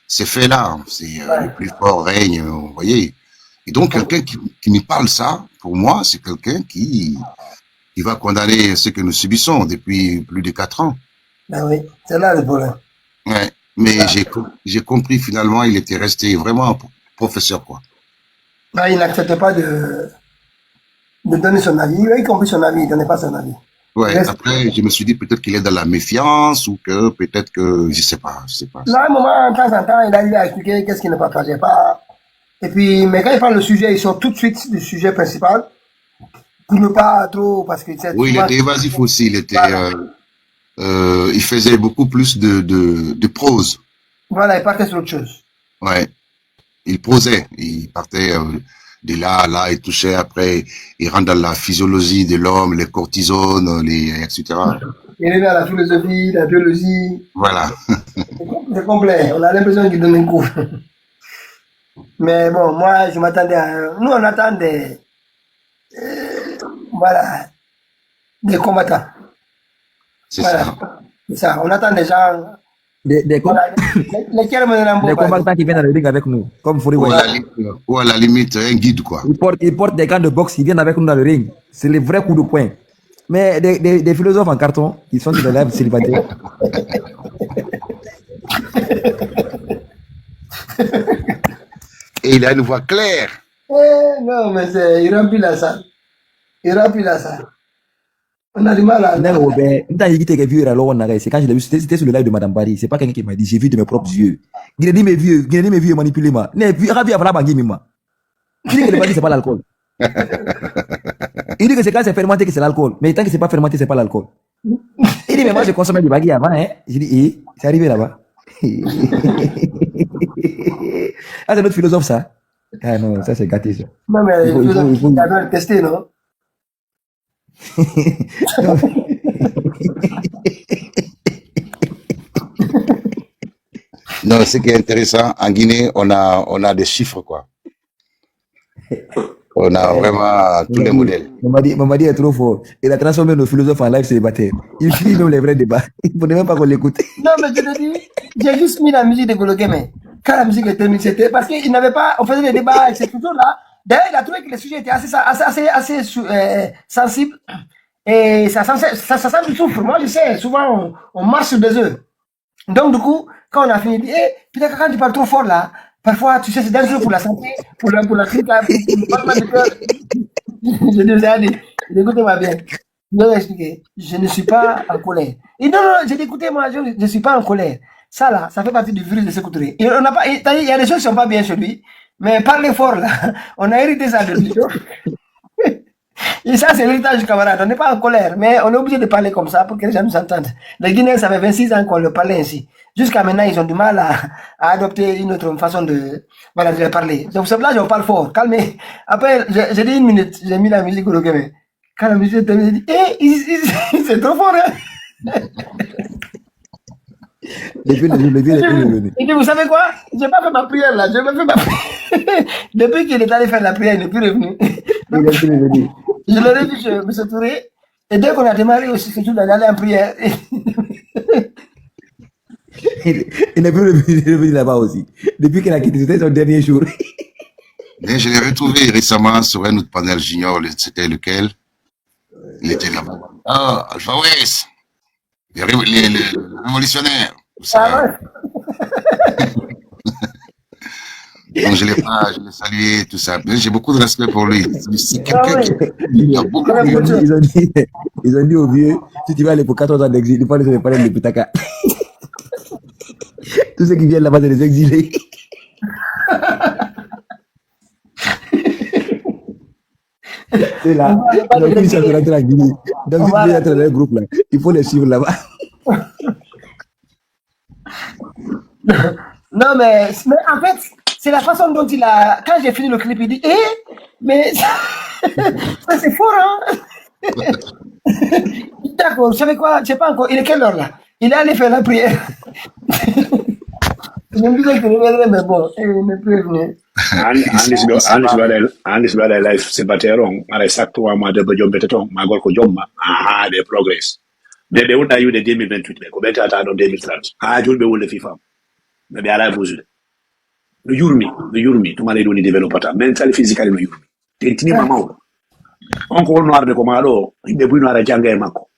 F: ces faits-là. C'est le plus fort règne, vous voyez. Et donc, quelqu'un qui me parle ça, pour moi, c'est quelqu'un qui va condamner ce que nous subissons depuis plus de 4 ans.
C: Ben oui, c'est là le problème.
F: Ouais, mais j'ai compris finalement, il était resté vraiment professeur, quoi.
C: Ben, il n'acceptait pas de donner son avis. Il a compris son avis, il ne donnait pas son avis.
F: Ouais, après, je me suis dit peut-être qu'il est dans la méfiance ou que peut-être que, je sais pas.
C: Là, à un moment, de temps en temps, il arrive à expliquer qu'est-ce qu'il ne partageait pas. Et puis, mais quand il parle le sujet, il sort tout de suite du sujet principal. Pour ne pas trop, parce que
F: oui, il était évasif aussi, il était, il faisait beaucoup plus de prose.
C: Voilà, il partait sur autre chose.
F: Ouais. Il prosait. Il partait de là à là, il touchait après, il rentre dans la physiologie de l'homme, les cortisones, etc.
C: Il est dans la philosophie, la biologie.
F: Voilà.
C: C'est complet. On a l'impression qu'il donne un cours. Mais bon, moi, je m'attendais à... Nous, on attend voilà, des combattants.
F: C'est
C: Voilà.
F: ça.
C: C'est ça. On attend des gens...
B: Des
C: Voilà, lesquels me donnent un bon
B: combattants qui viennent dans le ring avec nous, comme Foury
F: Ou
B: Wanya.
F: à la limite, un guide, quoi.
B: Ils portent des gants de boxe, ils viennent avec nous dans le ring. C'est les vrais coups de poing. Mais des philosophes en carton, ils sont sur les lèvres célibataires.
F: Et il a une voix claire.
C: Non, mais il remplit la salle. Il remplit la salle. On a du mal à...
B: C'est quand je l'ai vu, c'était sur le live de Madame Barry. C'est pas quelqu'un qui m'a dit, j'ai vu de mes propres yeux. Il dit mes vieux manipulés, moi. Il dit que c'est pas l'alcool. Il dit que c'est quand c'est fermenté que c'est l'alcool. Mais tant que c'est pas fermenté, c'est pas l'alcool. Il dit, mais moi, je consommais du bagui avant, hein. J'ai dit, c'est arrivé là-bas. Ah, c'est notre philosophe, ça. Ah non, ça, c'est gâté, ça.
C: Non, mais il faut le tester, non?
F: Non, ce qui est intéressant, en Guinée, on a des chiffres, quoi. On a vraiment tous les modèles.
B: Mamadi est trop fort. Il a transformé nos philosophes en live célibataire. Il finit même les vrais débats. Il ne faudrait même pas qu'on l'écoute.
C: Non, mais je te dis, j'ai juste mis la musique de Gologué, mais quand la musique était mise, c'était parce qu'il n'avait pas, on faisait des débats et c'est toujours là. D'ailleurs, il a trouvé que les sujets étaient assez sensibles et ça sent du souffle. Moi, je sais, souvent, on marche sur des œufs. Donc, du coup, quand on a fini, peut-être quand tu parles trop fort là, parfois, tu sais, c'est dangereux pour la santé, pour la critique, pour le battement du cœur. Je dis, allez, écoutez-moi bien. Je vais expliquer. Je ne suis pas en colère. Et non, j'ai dit, écoutez, moi, je ne suis pas en colère. Ça, là, ça fait partie du virus de Sékou Touré. Et on n'a pas, il y a des choses qui ne sont pas bien chez lui, mais parler fort, là, on a hérité ça de lui. Et ça, c'est l'héritage du camarade. On n'est pas en colère, mais on est obligé de parler comme ça pour que les gens nous entendent. Les Guinéens, ça fait 26 ans qu'on le parlait ainsi. Jusqu'à maintenant, ils ont du mal à adopter une autre façon de parler. Donc, c'est là, je parle fort. Calmez. Après, j'ai dit 1 minute, j'ai mis la musique au Guinée. Quand la musique est terminée, j'ai dit, c'est trop fort, hein.
B: Et puis,
C: vous savez quoi? J'ai pas fait ma prière là. Depuis qu'il est allé faire la prière, il n'est plus revenu. Donc, je leur ai dit, je me suis touré. Et dès qu'on a démarré aussi, c'est tout d'aller en prière.
B: Il n'est plus revenu là-bas aussi. Depuis qu'il a quitté, c'était son dernier jour.
F: Mais je l'ai retrouvé récemment sur un autre panel junior. C'était lequel? Il était là-bas. Ah, Alpha West. Les révolutionnaires. Tout ça. Donc je l'ai salué, tout ça. J'ai beaucoup de respect pour lui. C'est quelqu'un qui a beaucoup de...
B: Ils ont dit au vieux, si tu vas aller pour 14 ans d'exil, il faut aller sur les panels de Putaka. Tous ceux qui viennent là-bas, c'est les exilés. C'est là. Donc, ils sont rentrés en Guinée. Donc, si tu veux être dans le groupe, là, il faut les suivre là-bas.
C: Non, mais en fait, c'est la façon dont il a... Quand j'ai fini le clip, il dit, mais ça c'est fort, hein. D'accord, vous savez quoi, je sais pas encore, il est quelle heure là? Il est allé faire la prière. Je me disais qu'il reviendrait, mais bon, il n'est plus venu.
D: Andis bada life se bateron ara sakto wa ma de bajom beteton ma gol ko jomma de progress de be wona yude 2028 be ko beta ta do 2030 julbe wole fifa be be ala bozude no yurmi to male do ni developata mental physically no yurmi tentini mama on ko no arde ko ma do be bu no ara janga e makko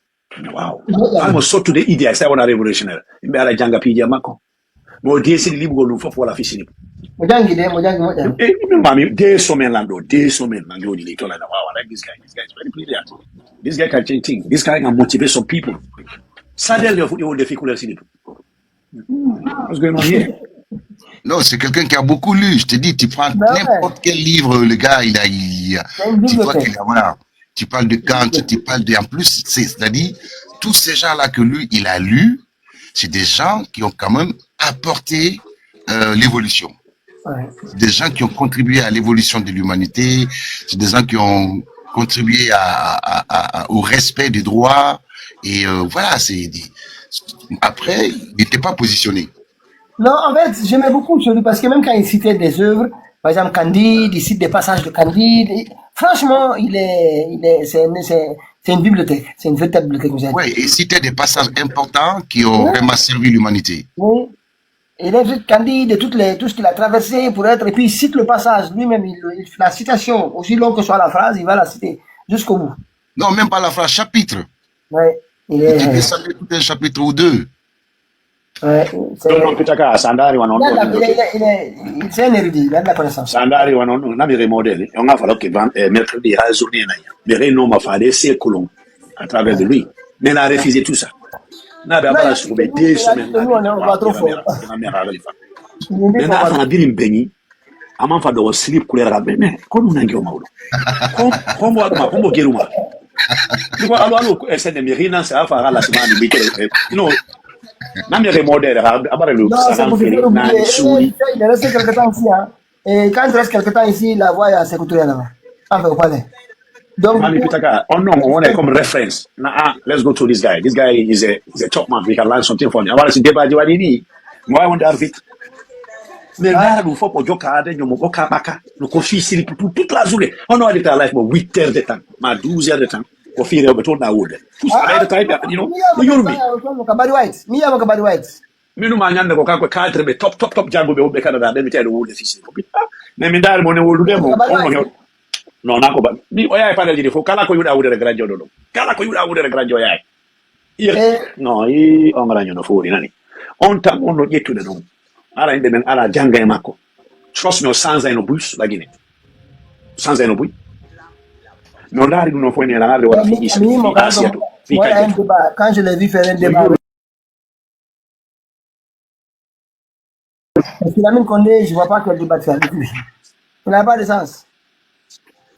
D: wow almost so to the idea say wona revolutionary be ara janga pije makko mo desi libu no fofo la fisini
C: Mojangi.
D: Mami, des semaines lando, di tola na wow, I like this guy is very brilliant. This guy can change things. This guy can motivate some people. Sadel you difficulty. What's going on here?
F: Non, c'est quelqu'un qui a beaucoup lu. Je te dis, tu prends n'importe quel livre, le gars, tu vois qu'il a, voilà. Tu parles de Kant, tu parles de, en plus, c'est-à-dire, tous ces gens-là que lui, il a lus, c'est des gens qui ont quand même apporté l'évolution.
C: Ouais.
F: Des gens qui ont contribué à l'évolution de l'humanité, c'est des gens qui ont contribué au respect des droits. Et voilà, après, il n'était pas positionné.
C: Non, en fait, j'aimais beaucoup celui parce que même quand il citait des œuvres, par exemple Candide, il cite des passages de Candide. Franchement, c'est une bibliothèque, c'est une véritable bibliothèque.
F: Oui, et c'était des passages importants qui ont vraiment servi l'humanité.
C: Oui. Il invite Candide et tout ce qu'il a traversé pour être, et puis il cite le passage lui-même, la citation, aussi long que soit la phrase, il va la citer jusqu'au bout.
F: Non, même pas la phrase, chapitre.
C: Ouais,
F: Il descendait tout un chapitre ou deux.
C: Ouais,
D: pitaka sandari wanon
C: c'est un érudit, il a de la connaissance.
D: sandari wanon na mi modèle on a fallu que mercredi a journée na mais réunion m'a fait des siècles à travers de lui mais il a refusé tout ça na ba bara su be des semaines
C: on va trop fort.
D: mais na fa dire mbeni ama fa do slip couleur à mais comme on a ngi o mawdo comme geruma diko alo essaie de mirina ça fa la semaine de non non, c'est pour faire il est resté quelque temps ici. Hein. Et quand il reste quelque temps ici, la voix est s'écouter là-bas. Enfin, au palais. Donc, on est comme référence. Let's go to this guy. This guy is a top man. We can learn something from him. Avant, c'est débat du Wadini. Moi, on est vite. Mais là, il faut pour Joka, nous avons Baka, nous confie ici toute la journée. On a été à life 8 heures de temps, 12 heures de temps. Pour finir le tour d'Aoud. Tout ça, il y a you know, Kabari White. Mia Kabari White. Mais nous manions de coca cadre, mais top Django de Canada, même tel ou le fils. Mais mindar mon ou le démon. Non, n'a pas. Mi oya pas dire faut kala ko yuda wudere gradio do. Kala ko yuda wudere gradio yaay. Non, on gragno no fori nani. On tam on no yetude non. Ala inde men ala janga e makko. Trust me sans no bus la Guinée. Sans no bus. Non, là, nous n'avons pas de quand je l'ai vu faire un débat, Philomène Condé, je ne vois pas quel débat faire avec lui. Il n'a pas de sens.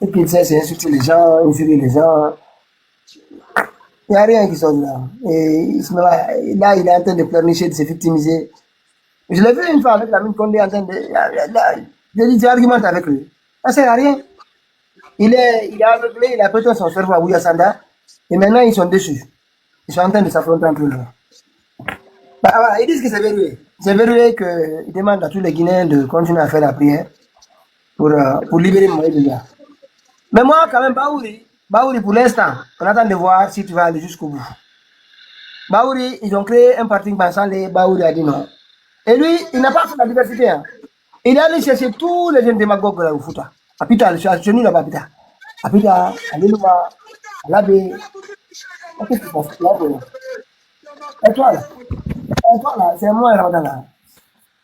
D: Et puis il sait, c'est insulter les gens, insulter les gens. Il n'y a rien qui sonne là. Et là, il est en train de pleurnicher, de se victimiser. Je l'ai vu une fois avec Philomène Condé en train de argumenter avec lui. Ça ne sert à rien. Il est aveuglé, il a prêté son cerveau à Ouya Sanda, et maintenant ils sont dessus. Ils sont en train de s'affronter entre eux. Ils disent que c'est verrouillé. C'est verrouillé qu'ils demandent à tous les Guinéens de continuer à faire la prière pour libérer Moïse Déjà. Mais moi, quand même, Baouri pour l'instant, on attend de voir si tu vas aller jusqu'au bout. Baouri, ils ont créé un parti Bansale, Baouri a dit non. Et lui, il n'a pas fait la diversité. Hein. Il est allé chercher tous les jeunes démagogues là au Fouta. Apita, je suis à genoux là-bas, Apita. Apita, Alléluia, Alabé. Qu'est-ce que tu penses là? Et toi là, c'est moi Ramadan là.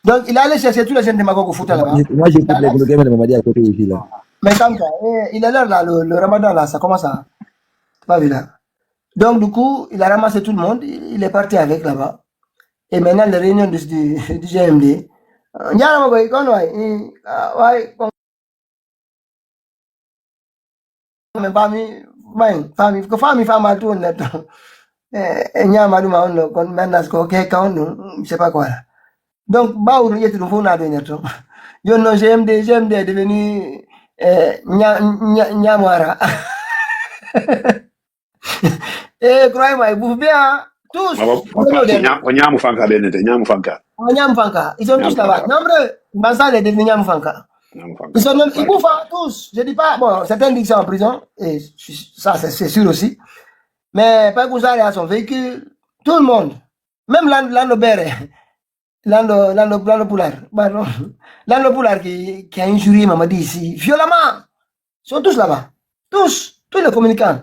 D: Donc il est allé chercher tous les jeunes démagogues au foot là-bas.
B: Moi j'ai fait le game de Mamadi à côté ici là.
C: Mais comme ça, il est l'heure là, le Ramadan là, ça commence à. Pas vu là. Donc du coup, il a ramassé tout le monde, il est parti avec là-bas. Et maintenant, les réunions du GMD. Famille tout net. Je sais pas quoi. Donc, Baour y est tout le net. Yo non, GMD est devenu Nyamara. Et croyez-moi, ils bouffent bien tous. Nyamfanka. Ils sont tous là-bas. Nombreux, Bansal est devenu Nyamfanka. Ils bouffent tous. Je dis pas, bon, certains disent qu'ils sont en prison, et ça c'est sûr aussi. Mais pas que ça a son véhicule, tout le monde, même Lando Bere, Lando Poulard, Lando Poulard qui a injurié Mamadi ici, violemment, ils sont tous là-bas. Tous les communicants,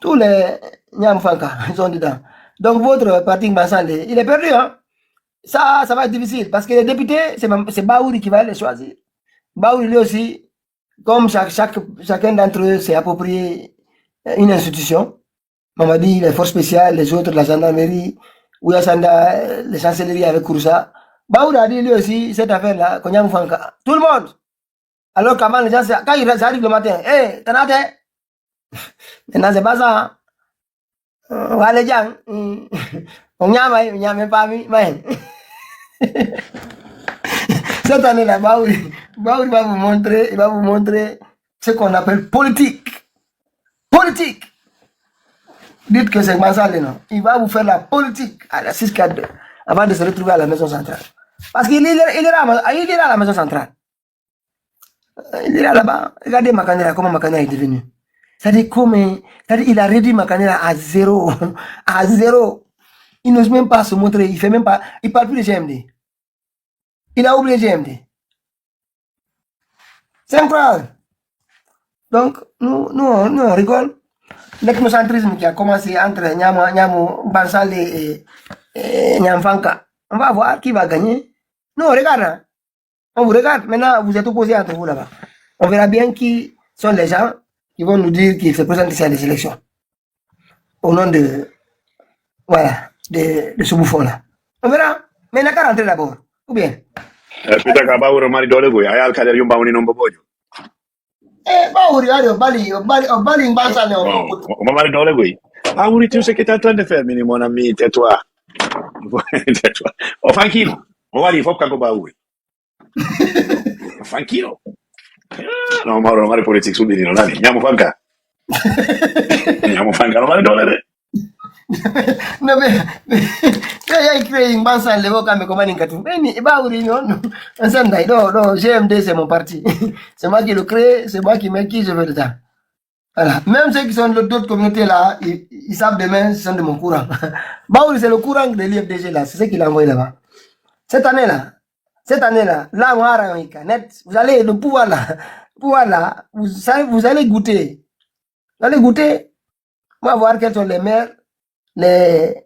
C: tous les Nyamfanka, ils sont dedans. Donc votre parti Bansal, il est perdu, hein. Ça va être difficile, parce que les députés, c'est Baouri qui va les choisir. Baouri lui aussi, comme chacun d'entre eux s'est approprié une institution, Mamadi, les forces spéciales, les autres, la gendarmerie, Ouyasanda, les chancelleries avec Kouroussa. Baouri a dit lui aussi, cette affaire-là, Konyam Fanka. Tout le monde. Alors qu'avant, les gens, quand ils arrivent le matin, hey, t'en as. Maintenant, c'est pas ça. Wale jang. On nyama pas mi. Cette année-là, Baouri va vous montrer ce qu'on appelle politique. Politique. Dites que c'est Mansale, non. Il va vous faire la politique à la 642 avant de se retrouver à la maison centrale. Parce qu'il est là à la maison centrale. Il est là-bas. Regardez Makanera, comment Makanera est devenu. C'est-à-dire, il a réduit Makanera à zéro. À zéro. Il n'ose même pas se montrer. Il fait même pas. Il parle plus de GMD. Il a oublié GMD. C'est incroyable. Donc, nous on rigole. L'ethnocentrisme qui a commencé entre Nyamo Bansal et Nyamfanka. On va voir qui va gagner. Nous, on regarde. Hein. On vous regarde. Maintenant, vous êtes opposés entre vous là-bas. On verra bien qui sont les gens qui vont nous dire qu'ils se présentent ici à des élections. Au nom de, voilà, de ce bouffon-là. On verra. Mais il n'a qu'à rentrer d'abord. Ou bien?
D: Pita ka Baouri mari dole go ayal kader yumba woni non bobojo.
C: Baouri, allez, Bali, Bansal.
D: On mari dole go. Baouri, tu sais ce que tu es en train de faire, mon ami, tais-toi. Tais-toi. Oh, tranquille. On va aller, il faut qu'on Baouri. Tranquille. No, Mauro, mari politique su di non ani. Andiamo fanca. Non mari dole.
C: Non, mais il y a écrit une banque le vocal me commande Katou. Mais Baouri, non, GMD, c'est mon parti. C'est moi qui le crée, c'est moi qui mets qui je veux le temps. Voilà. Même ceux qui sont d'autres communautés là, ils savent demain, ce sont de mon courant. Baouri, c'est le courant de l'IFDG là, c'est ce qu'il a envoyé là-bas. Cette année-là, là, on a un net, vous allez, le pouvoir là, vous allez goûter. Vous allez goûter. On va voir quels sont les maires, les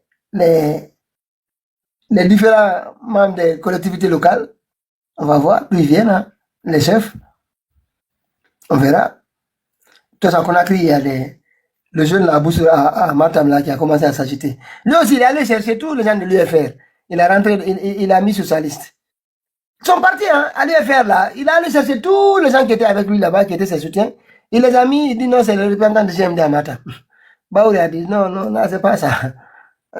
C: différents membres des collectivités locales. On va voir, d'où ils viennent, hein, les chefs. On verra. Tout ça qu'on a crié, il y a le jeune là, à Matam là, qui a commencé à s'agiter. Lui aussi, il est allé chercher tous les gens de l'UFR. Il a rentré, il a mis sur sa liste. Ils sont partis, hein, à l'UFR là. Il a allé chercher tous les gens qui étaient avec lui là-bas, qui étaient ses soutiens. Il les a mis, il dit non, c'est le représentant de GMD à Matam. Baouri a dit non, c'est pas ça.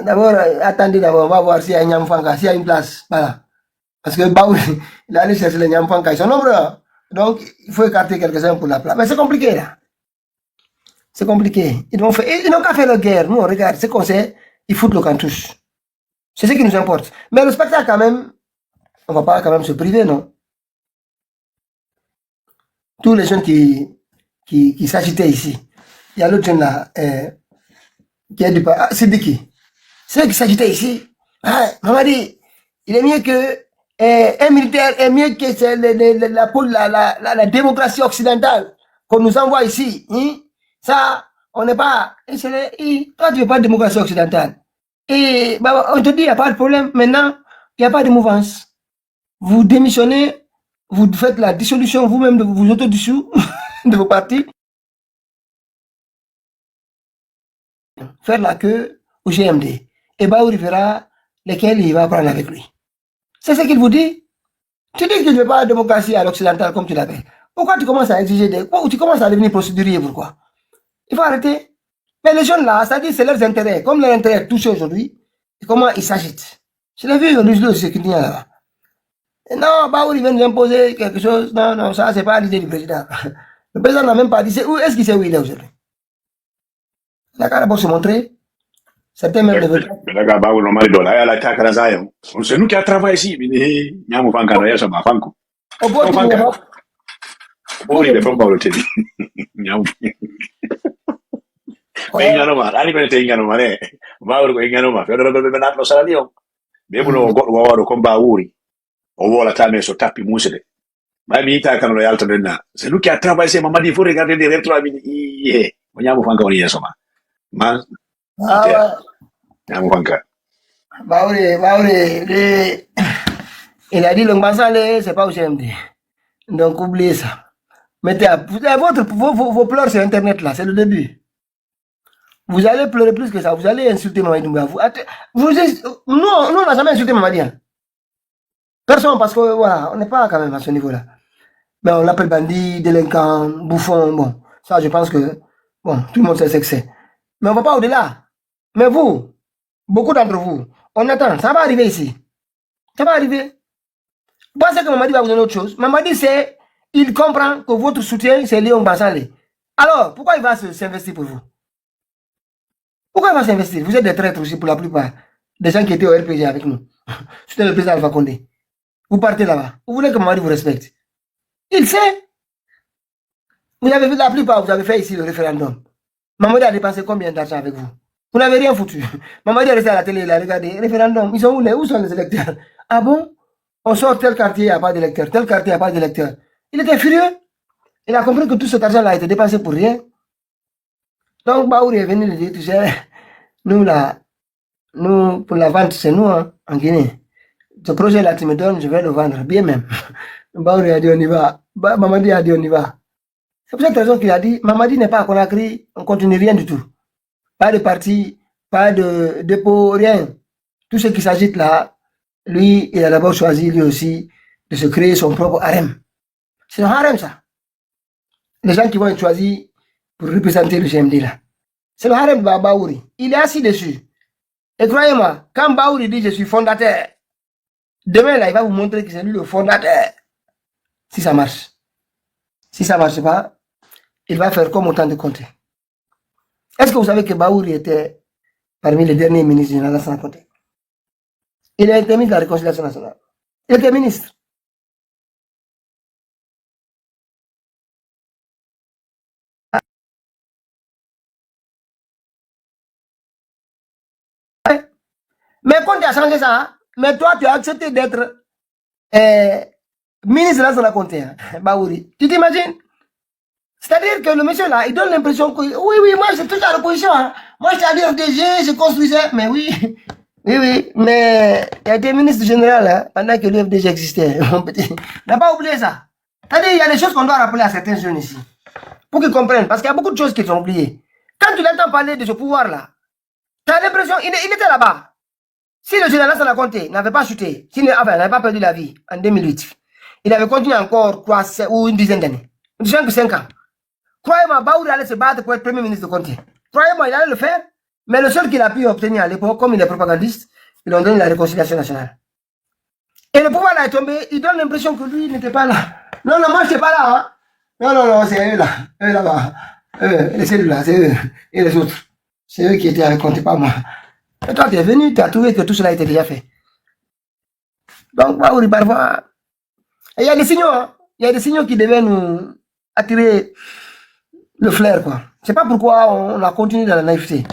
C: D'abord, attendez d'abord, on va voir s'il y a un Nyamfanka, s'il y a une place. Voilà. Parce que Baouri, il est allé chercher les Nyamfanka, ils sont nombreux. Donc, il faut écarter quelques-uns pour la place. Mais c'est compliqué là. C'est compliqué. Ils n'ont qu'à faire la guerre. Nous, on regarde, ce qu'on sait, ils foutent le cantouche. C'est ce qui nous importe. Mais le spectacle, quand même, on ne va pas quand même se priver, non? Tous les jeunes qui s'agitaient ici. Il y a l'autre jeune là, qui est du pas. Sidiki. Ceux qui s'agitaient ici. Ah, Mamadi, il est mieux que un militaire est mieux que la démocratie occidentale qu'on nous envoie ici. Hein? Ça, on n'est pas. Toi, tu veux pas de démocratie occidentale. Et bah, on te dit, il n'y a pas de problème. Maintenant, il n'y a pas de mouvance. Vous démissionnez, vous faites la dissolution vous-même de vous autodissous de vos partis. Faire la queue au GMD. Et Baouri verra lesquels il va prendre avec lui. C'est ce qu'il vous dit. Tu dis que tu ne veux pas de démocratie à l'occidental comme tu l'appelles. Pourquoi tu commences à exiger tu commences à devenir procédurier, pourquoi? Il faut arrêter. Mais les jeunes là, ça dit c'est leurs intérêts. Comme leur intérêt est touché aujourd'hui, comment ils s'agitent. Je l'ai vu au Luge de sécurité là. Non, Baouri vient nous imposer quelque chose. Non, ça c'est pas l'idée du président. Le président n'a même pas dit est-ce qu'il sait où il est aujourd'hui? Il a qu'à d'abord se montrer. Certains même ne veulent pas.
D: C'est nous qui avons travaillé ici. C'est nous qui avons travaillé ici. Il faut regarder les rétro.
C: Baouri, il a dit le Mbansale, c'est pas au GMD. Donc oubliez ça. Mettez vos pleurs sur Internet là, c'est le début. Vous allez pleurer plus que ça, vous allez insulter Mamadi Doumbouya. Nous, on n'a jamais insulté Mamadi. Hein. Personne, parce que voilà, on n'est pas quand même à ce niveau-là. Mais on l'appelle bandit, délinquant, bouffon, bon. Ça, je pense que, bon, tout le monde sait ce que c'est. Mais on ne va pas au-delà. Mais vous, beaucoup d'entre vous, on attend, ça va arriver ici. Ça va arriver. Vous pensez que Mamadi va vous donner autre chose? Mamadi, c'est, il comprend que votre soutien, c'est Léon Bassale. Alors, pourquoi il va s'investir pour vous? Pourquoi il va s'investir? Vous êtes des traîtres aussi pour la plupart. Des gens qui étaient au RPG avec nous. C'était le président Alpha Condé. Vous partez là-bas. Vous voulez que Mamadi vous respecte? Il sait. Vous avez vu la plupart, vous avez fait ici le référendum. Mamadi a dépensé combien d'argent avec vous? Vous n'avez rien foutu. Mamadi est resté à la télé, il a regardé. Référendum, ils sont où, où sont les électeurs? Ah bon? On sort tel quartier, il n'y a pas d'électeurs. Tel quartier, il n'y a pas d'électeurs. Il était furieux. Il a compris que tout cet argent-là a été dépensé pour rien. Donc, Baouri est venu lui dire, tu sais, nous, là, nous, pour la vente, c'est nous, hein, en Guinée. Ce projet-là, tu me donnes, je vais le vendre, bien même. Baouri a dit, on y va. Mamadi a dit, on y va. C'est pour cette raison qu'il a dit, Mamadi n'est pas à Conakry, on continue rien du tout. Pas de parti, pas de dépôt, rien. Tout ce qui s'agite là, lui, il a d'abord choisi, lui aussi, de se créer son propre harem. C'est un harem, ça. Les gens qui vont être choisis pour représenter le GMD là. C'est le harem de Baouri. Il est assis dessus. Et croyez-moi, quand Baouri dit je suis fondateur, demain là, il va vous montrer que c'est lui le fondateur. Si ça marche. Si ça ne marche pas, il va faire comme autant de compter. Est-ce que vous savez que Baouri était parmi les derniers ministres de Alassane Conté? Il a été ministre de la Réconciliation nationale. Il était ministre. Mais quand tu as changé ça, hein, mais toi, tu as accepté d'être ministre de la Conté, hein, Baouri. Tu t'imagines? C'est-à-dire que le monsieur là, il donne l'impression que oui, moi c'est toute la l'opposition. Hein. Moi j'étais à l'UFDG, je construisais, mais oui, mais il y a des ministres généraux hein, pendant que l'UFDG existait. On n'a pas oublié ça. C'est-à-dire il y a des choses qu'on doit rappeler à certains jeunes ici, pour qu'ils comprennent, parce qu'il y a beaucoup de choses qui sont oubliées. Quand tu l'entends parler de ce pouvoir-là, tu as l'impression, il était là-bas. Si le général Alassane Conté n'avait pas chuté, s'il n'avait pas perdu la vie en 2008, il avait continué encore 3 ou une dizaine d'années, 5 ans. Croyez-moi, Baouri allait se battre pour être premier ministre de Conté. Croyez-moi, il allait le faire. Mais le seul qu'il a pu obtenir à l'époque, comme il est propagandiste, ils ont donné la réconciliation nationale. Et le pouvoir là est tombé, il donne l'impression que lui n'était pas là. Non, moi je n'étais pas là. Hein. Non, c'est eux là. Eux là-bas. Les cellules là, c'est eux. Et les autres. C'est eux qui étaient avec Conté, pas moi. Et toi, tu es venu, tu as trouvé que tout cela était déjà fait. Donc, Baouri, parfois. Et il y a des signaux, hein. Il y a des signaux qui devaient nous attirer le flair, quoi. C'est pas pourquoi on a continué dans la naïveté.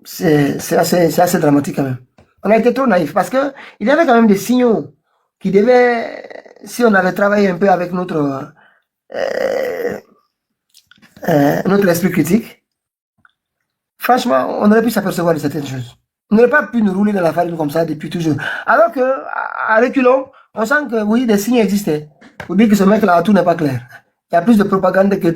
C: C'est assez dramatique quand même. On a été trop naïf parce que il y avait quand même des signaux qui devaient, si on avait travaillé un peu avec notre esprit critique, franchement, on aurait pu s'apercevoir de certaines choses. On n'aurait pas pu nous rouler dans la farine comme ça depuis toujours. Alors que, à reculons, on sent que oui, des signes existaient. Pour dire que ce mec-là, tout n'est pas clair. Il y a plus de propagande que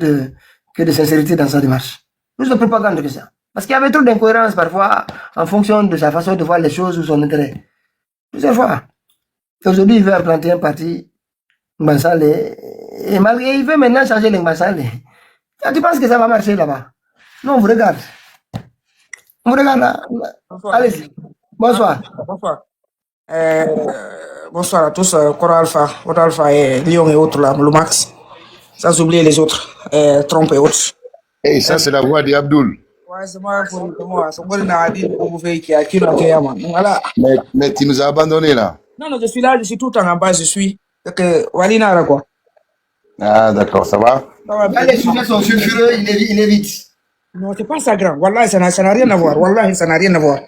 C: de sincérité dans sa démarche. Plus de propagande que ça. Parce qu'il y avait trop d'incohérences parfois en fonction de sa façon de voir les choses ou son intérêt. Plusieurs fois. Aujourd'hui, il veut implanter un parti, Mbassale, et il veut maintenant changer les Mbassale. Tu penses que ça va marcher là-bas? Non, on vous regarde. On vous regarde là. Allez-y. Bonsoir.
G: Bonsoir. Bonsoir à tous. Cora Alpha, Cora Alpha et Lyon et autres là, le Max. Sans oublier les autres, Trump et autres.
F: Et ça, c'est la voix d'Abdoul.
G: Ouais, c'est moi pour moi. Voilà.
F: Mais tu nous as abandonnés là.
G: Non, je suis là, je suis tout le temps en bas, je suis. Donc, Walina, quoi.
F: Ah, d'accord, ça va?
C: Quand les sujets sont sulfureux, il évite.
G: Non, c'est pas ça grand. Wallah, ça n'a rien à voir. Wallah, ça n'a rien à voir.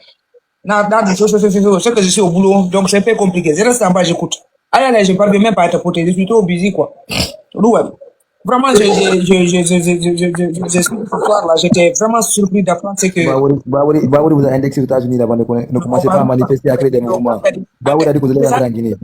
G: C'est que je suis au boulot, donc c'est un peu compliqué. Je reste en bas, j'écoute. Allez, je ne parviens même pas à te côté, je suis trop busy, quoi. Vraiment, je suis ce soir là, j'étais vraiment surpris d'apprendre ce que.
B: Baouri vous a indexé aux États-Unis avant de commencer pas à manifester à créer des mouvements. Baouri a dit que vous allez rentrer en Guinée.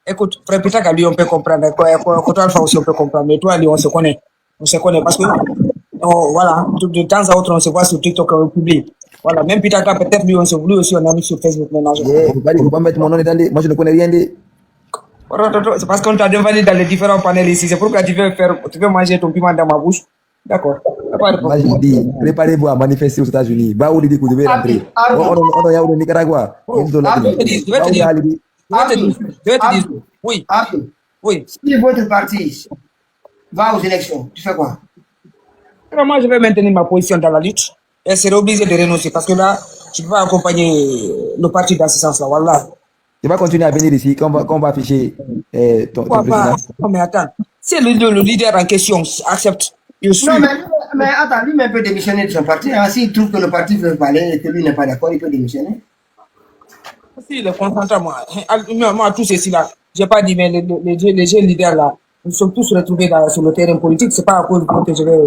G: Écoute, frère Peter Kali, on peut comprendre. Côté Alpha aussi, on peut comprendre. Mais toi, Ali, on se connaît. On se connaît parce que, voilà, de temps à autre, on se voit sur TikTok, on publie. Voilà, même Peter Kali, peut-être lui, on se voulait aussi, on a mis sur Facebook maintenant.
B: Faut pas mettre mon nom dedans. Moi, je ne connais rien de.
G: C'est parce qu'on t'a demandé dans les différents panels ici. C'est pourquoi tu veux manger ton piment dans ma bouche. D'accord. Y a pas de
B: Moi, je
G: problème.
B: vous dis, préparez-vous à manifester aux États-Unis. Baouli dit que vous devez rentrer.
C: Abdou,
B: On est au Nicaragua.
G: Bro, je vais te dire, je vais te dire, je vais te dire, je vais te dire. Oui,
C: Abdou,
G: oui.
C: si votre parti va aux élections, tu fais quoi?
G: Alors moi, je vais maintenir ma position dans la lutte. Et serai obligé de renoncer parce que là, je ne peux pas accompagner le parti dans ce sens-là. Voilà.
B: Tu vas continuer à venir ici quand on va afficher ton
G: Pourquoi pas?
B: président.
G: Non, mais attends. Si le leader en question accepte, je suis.
C: Non, mais attends, lui-même peut démissionner de son parti. Hein. S'il trouve que le parti veut parler et que lui n'est pas d'accord, il peut démissionner.
G: Si le consentant, moi, tout ceci là, j'ai pas dit, mais les jeunes leaders là, nous sommes tous retrouvés sur le terrain politique. C'est pas à cause que je vais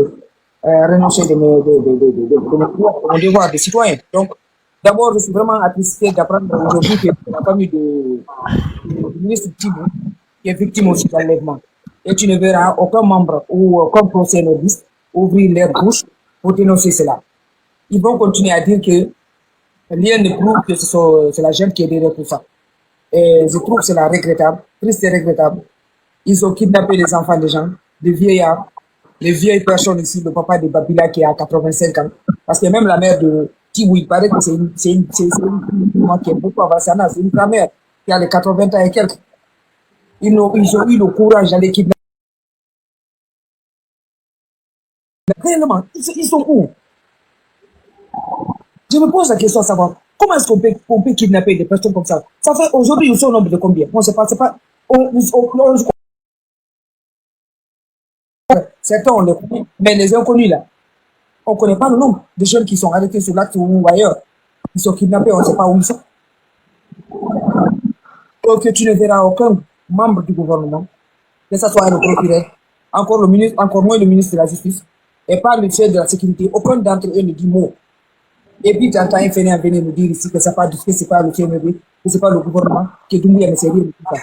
G: renoncer de mon devoir de citoyen. Donc, d'abord, je suis vraiment attristé d'apprendre aujourd'hui que la famille du ministre Thibault, qui est victime aussi d'enlèvement. Et tu ne verras aucun membre ou aucun procès-lobbyiste ouvrir leur bouche pour dénoncer cela. Ils vont continuer à dire que rien ne prouve que c'est la jeune qui est derrière tout ça. Et je trouve cela regrettable, triste et regrettable. Ils ont kidnappé les enfants des gens, des vieillards, les vieilles personnes ici, le papa de Babila qui a 85 ans. Parce que même la mère de Tibou, il paraît que c'est une maman qui est beaucoup avancée. C'est une grand-mère qui a les 80 ans et quelques. Ils ont eu le courage d'aller kidnapper. Réellement, ils sont où? Je me pose la question à savoir, comment est-ce qu'on peut kidnapper des personnes comme ça? Ça fait aujourd'hui, ils sont au nombre de combien? On ne sait pas, c'est pas. Certains, on les connaît, mais les inconnus là, on ne connaît pas le nombre de jeunes qui sont arrêtés sur l'acte ou ailleurs. Ils sont kidnappés, on ne sait pas où ils sont. Donc tu ne verras aucun membre du gouvernement, que ce soit le procureur, encore moins le ministre de la Justice, et pas le chef de la sécurité. Aucun d'entre eux ne dit mot. Et puis, tu entends un fainéant venir nous dire ici que c'est pas le CNB, que c'est pas le gouvernement, que Doumbouya ne sait rien de tout ça.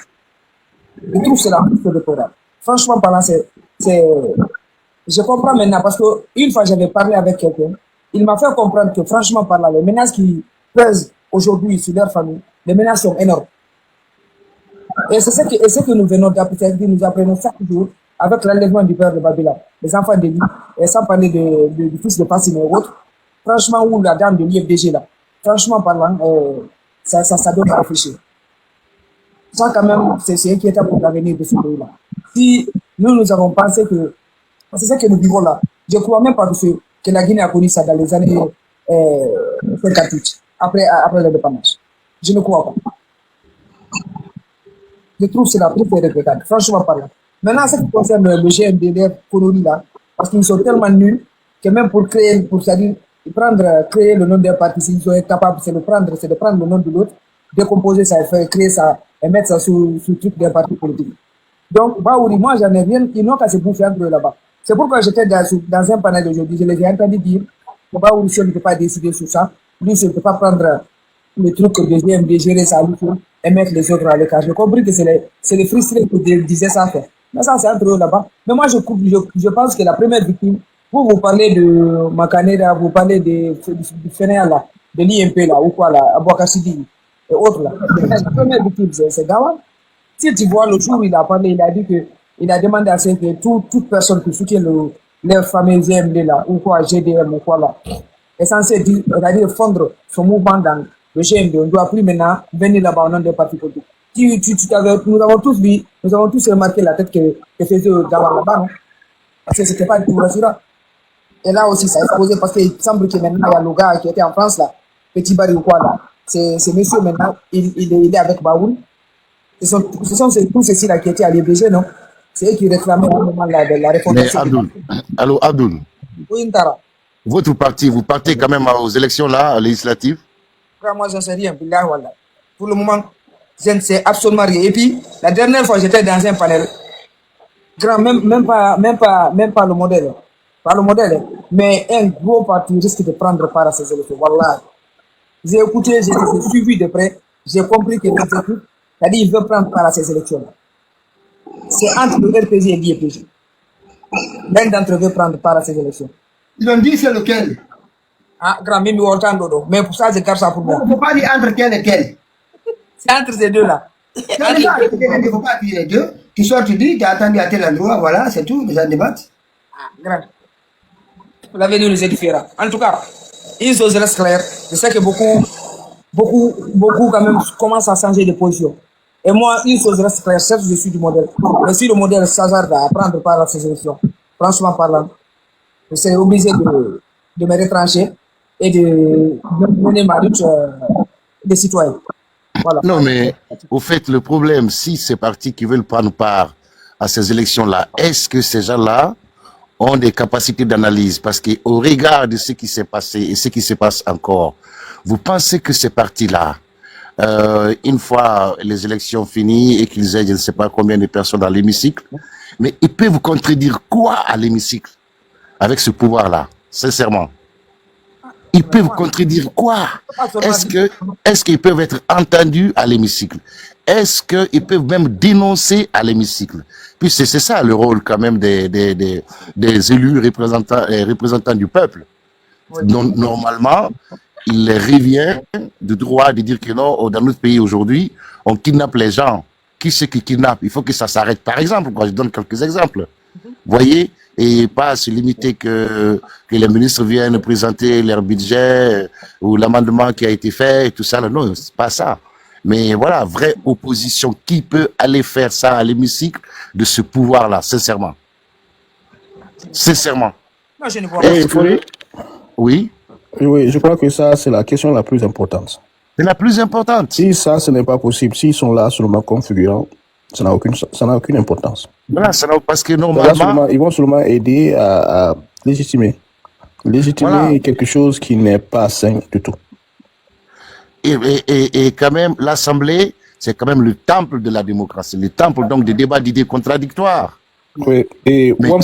G: Je trouve cela un peu déplorable. Franchement parlant, je comprends maintenant parce que une fois j'avais parlé avec quelqu'un, il m'a fait comprendre que franchement parlant, les menaces qui pèsent aujourd'hui sur leur famille, les menaces sont énormes. Et c'est ce que nous venons d'apprendre, nous apprenons chaque jour avec l'enlèvement du père de Babila, les enfants de lui, et sans parler du fils de Passine et autres. Franchement, où la dame de l'IFDG là, franchement parlant, ça doit réfléchir. Ça, quand même, c'est inquiétant pour l'avenir de ce pays-là. Si nous avons pensé que c'est ça que nous vivons là, je ne crois même pas que la Guinée a connu ça dans les années 58, après l'indépendance. Je ne crois pas. Je trouve cela très regrettable, franchement parlant. Maintenant, ce qui concerne le GMD, colonie là, parce qu'ils sont tellement nuls que même pour créer le nom d'un parti, s'ils sont capables, c'est de prendre le nom de l'autre, décomposer ça, créer ça et mettre ça sous le truc d'un parti politique. Donc, Baouri, moi, j'en ai rien, ils n'ont qu'à se bouffer entre eux là-bas. C'est pourquoi j'étais dans un panel aujourd'hui, je les ai entendus dire que Baouri, si on ne peut pas décider sur ça, lui, si on ne peut pas prendre le truc de GMD, gérer ça et mettre les autres à l'écart. J'ai compris que c'est les frustrés qui disaient ça. Mais ça, c'est entre eux là-bas. Mais moi, je pense que la première victime, vous parlez de Makaneda, vous parlez du Fénéal là, de l'IMP là, ou quoi là, Abouakashidi et autres là. La première victime, c'est Gawa. Si tu vois, le jour où il a parlé, il a dit il a demandé à ce que toute personne qui soutient les fameux GMD là, ou quoi, GDM ou quoi là, est censé dire, c'est-à-dire fondre son mouvement dans le GMD. On ne doit plus maintenant venir là-bas au nom des partis politiques. Nous avons tous remarqué la tête que faisait Gawa là-bas, non? Parce que c'était pas du tout rassurant. Et là aussi, ça a explosé parce qu'il semble que maintenant, il y a le gars qui était en France, là, Petit Barry ou quoi, là. C'est monsieur maintenant, il est avec Baoul. Ce sont tous ceux-ci là qui étaient à l'IBG, non? C'est eux qui réclamaient au moment là, de la réforme.
F: Mais Abdoul, allô Abdoul,
G: Oui, Ntara.
F: votre parti, vous partez quand même aux élections là, législatives?
G: Moi, j'en sais rien, billah, wallah. Pour le moment, je ne sais absolument rien. Et puis, la dernière fois, j'étais dans un panel. Grand, même pas le modèle. Pas le modèle, mais un gros parti risque de prendre part à ces élections. Voilà. J'ai écouté, j'ai suivi de près, j'ai compris que l'exécutif, c'est-à-dire il veut prendre part à ces élections. C'est entre le RPG et l'IEPG. L'un d'entre eux veut prendre part à ces élections.
C: Ils ont dit c'est lequel?
G: Ah, grand, même mais pour ça, je garde ça pour moi.
C: Il ne faut pas dire entre quel et quel.
G: C'est entre ces deux-là.
C: Il ne faut pas dire les deux. Tu sors, tu dis, tu as attendu à tel endroit, voilà, c'est tout, les gens débattent.
G: Ah, grand. l'avenir nous est différent. En tout cas, une chose reste claire, je sais que beaucoup quand même commencent à changer de position. Et moi, une chose reste claire, certes, je suis du modèle. Mais si le modèle s'hasarde à prendre part à ces élections, franchement parlant, je serai obligé de me retrancher et de mener ma lutte des citoyens. Voilà.
F: Non, mais au fait, le problème, si ces partis qui veulent prendre part à ces élections-là, est-ce que ces gens-là ont des capacités d'analyse? Parce qu'au regard de ce qui s'est passé et ce qui se passe encore, vous pensez que ces partis-là, une fois les élections finies et qu'ils aient je ne sais pas combien de personnes dans l'hémicycle, mais ils peuvent contredire quoi à l'hémicycle avec ce pouvoir-là, sincèrement? Ils peuvent contredire quoi? Est-ce qu'ils peuvent être entendus à l'hémicycle? Est-ce qu'ils peuvent même dénoncer à l'hémicycle? Puis c'est ça le rôle quand même des élus représentants du peuple. Normalement, il revient de droit de dire que non, dans notre pays aujourd'hui, on kidnappe les gens. Qui c'est qui kidnappe? Il faut que ça s'arrête. Par exemple, je donne quelques exemples. Voyez, et pas se limiter que les ministres viennent présenter leur budget ou l'amendement qui a été fait et tout ça. Non, c'est pas ça. Mais voilà, vraie opposition. Qui peut aller faire ça à l'hémicycle de ce pouvoir-là, sincèrement? Sincèrement.
G: Moi, je ne vois pas.
F: Oui,
A: Oui, je crois que ça, c'est la question la plus importante.
F: c'est la plus importante.
A: Si ça, ce n'est pas possible, s'ils sont là seulement configurants, ça n'a aucune importance.
F: Voilà, parce que
A: Là,
F: normalement,
A: ils vont seulement aider à légitimer
F: Voilà.
A: quelque chose qui n'est pas sain du tout.
F: Et quand même, l'Assemblée, c'est quand même le temple de la démocratie, le temple donc des débats d'idées contradictoires.
A: Oui. Et
F: Mais
A: moi,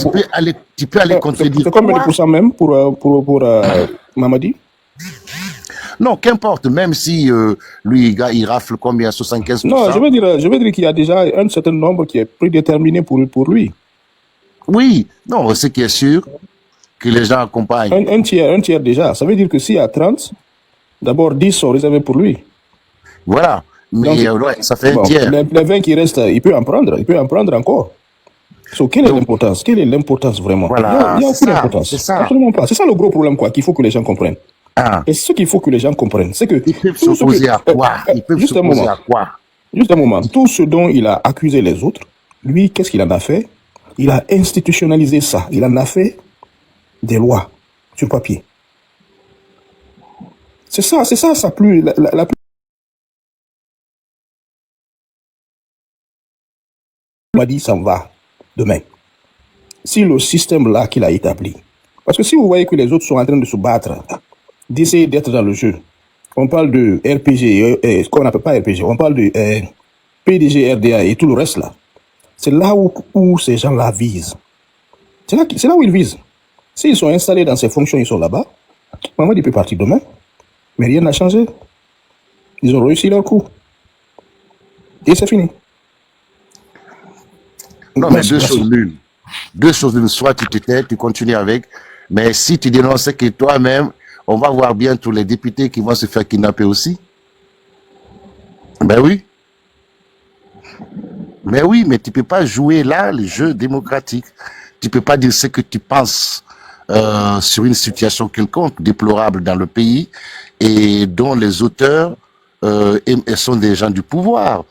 F: tu peux aller contredire
A: c'est combien de
F: quoi?
A: pourcents même pour Mamadi?
F: Non, qu'importe, même si lui, il rafle combien? 75%?
A: Non, je veux dire qu'il y a déjà un certain nombre qui est prédéterminé pour lui.
F: Oui, non, ce qui est sûr, que les gens accompagnent.
A: Un tiers déjà. Ça veut dire que s'il y a 30, d'abord 10 sont réservés pour lui.
F: Voilà. Mais
A: Donc,
F: ouais, ça fait un
A: Bon,
F: tiers.
A: les 20 qui restent, il peut en prendre encore. So, quelle est l'importance? Quelle est l'importance vraiment?
F: Voilà,
A: Il y a
F: c'est
A: aucune
F: ça,
A: importance.
F: c'est ça.
A: Absolument pas. C'est ça le gros problème, quoi, qu'il faut que les gens comprennent.
F: Ah,
A: Et ce qu'il faut que les gens comprennent, c'est que
F: ils peuvent
A: tout ce
F: s'opposer
A: que-
F: à quoi? Ils peuvent
A: juste un
F: s'opposer
A: moment.
F: à quoi?
A: Juste un moment. Tout ce dont il a accusé les autres, lui, qu'est-ce qu'il en a fait? Il a institutionnalisé ça. Il en a fait des lois sur papier. C'est ça, ça plus, la plus. On m'a dit, ça me va demain. Si le système là qu'il a établi, parce que si vous voyez que les autres sont en train de se battre, d'essayer d'être dans le jeu, on parle de RPG, ce qu'on n'appelle pas RPG, on parle de PDG, RDA et tout le reste là. C'est là où ces gens-là visent. C'est là où ils visent. S'ils sont installés dans ces fonctions, ils sont là-bas. Mamadi peut partir demain, mais rien n'a changé. Ils ont réussi leur coup. Et c'est fini.
F: Non, mais deux choses l'une. Deux choses l'une. Soit tu te tais, tu continues avec, mais si tu dénonces que toi-même, on va voir bientôt les députés qui vont se faire kidnapper aussi. Ben oui. Mais oui, mais tu peux pas jouer là le jeu démocratique. Tu peux pas dire ce que tu penses sur une situation quelconque, déplorable dans le pays, et dont les auteurs sont des gens du pouvoir,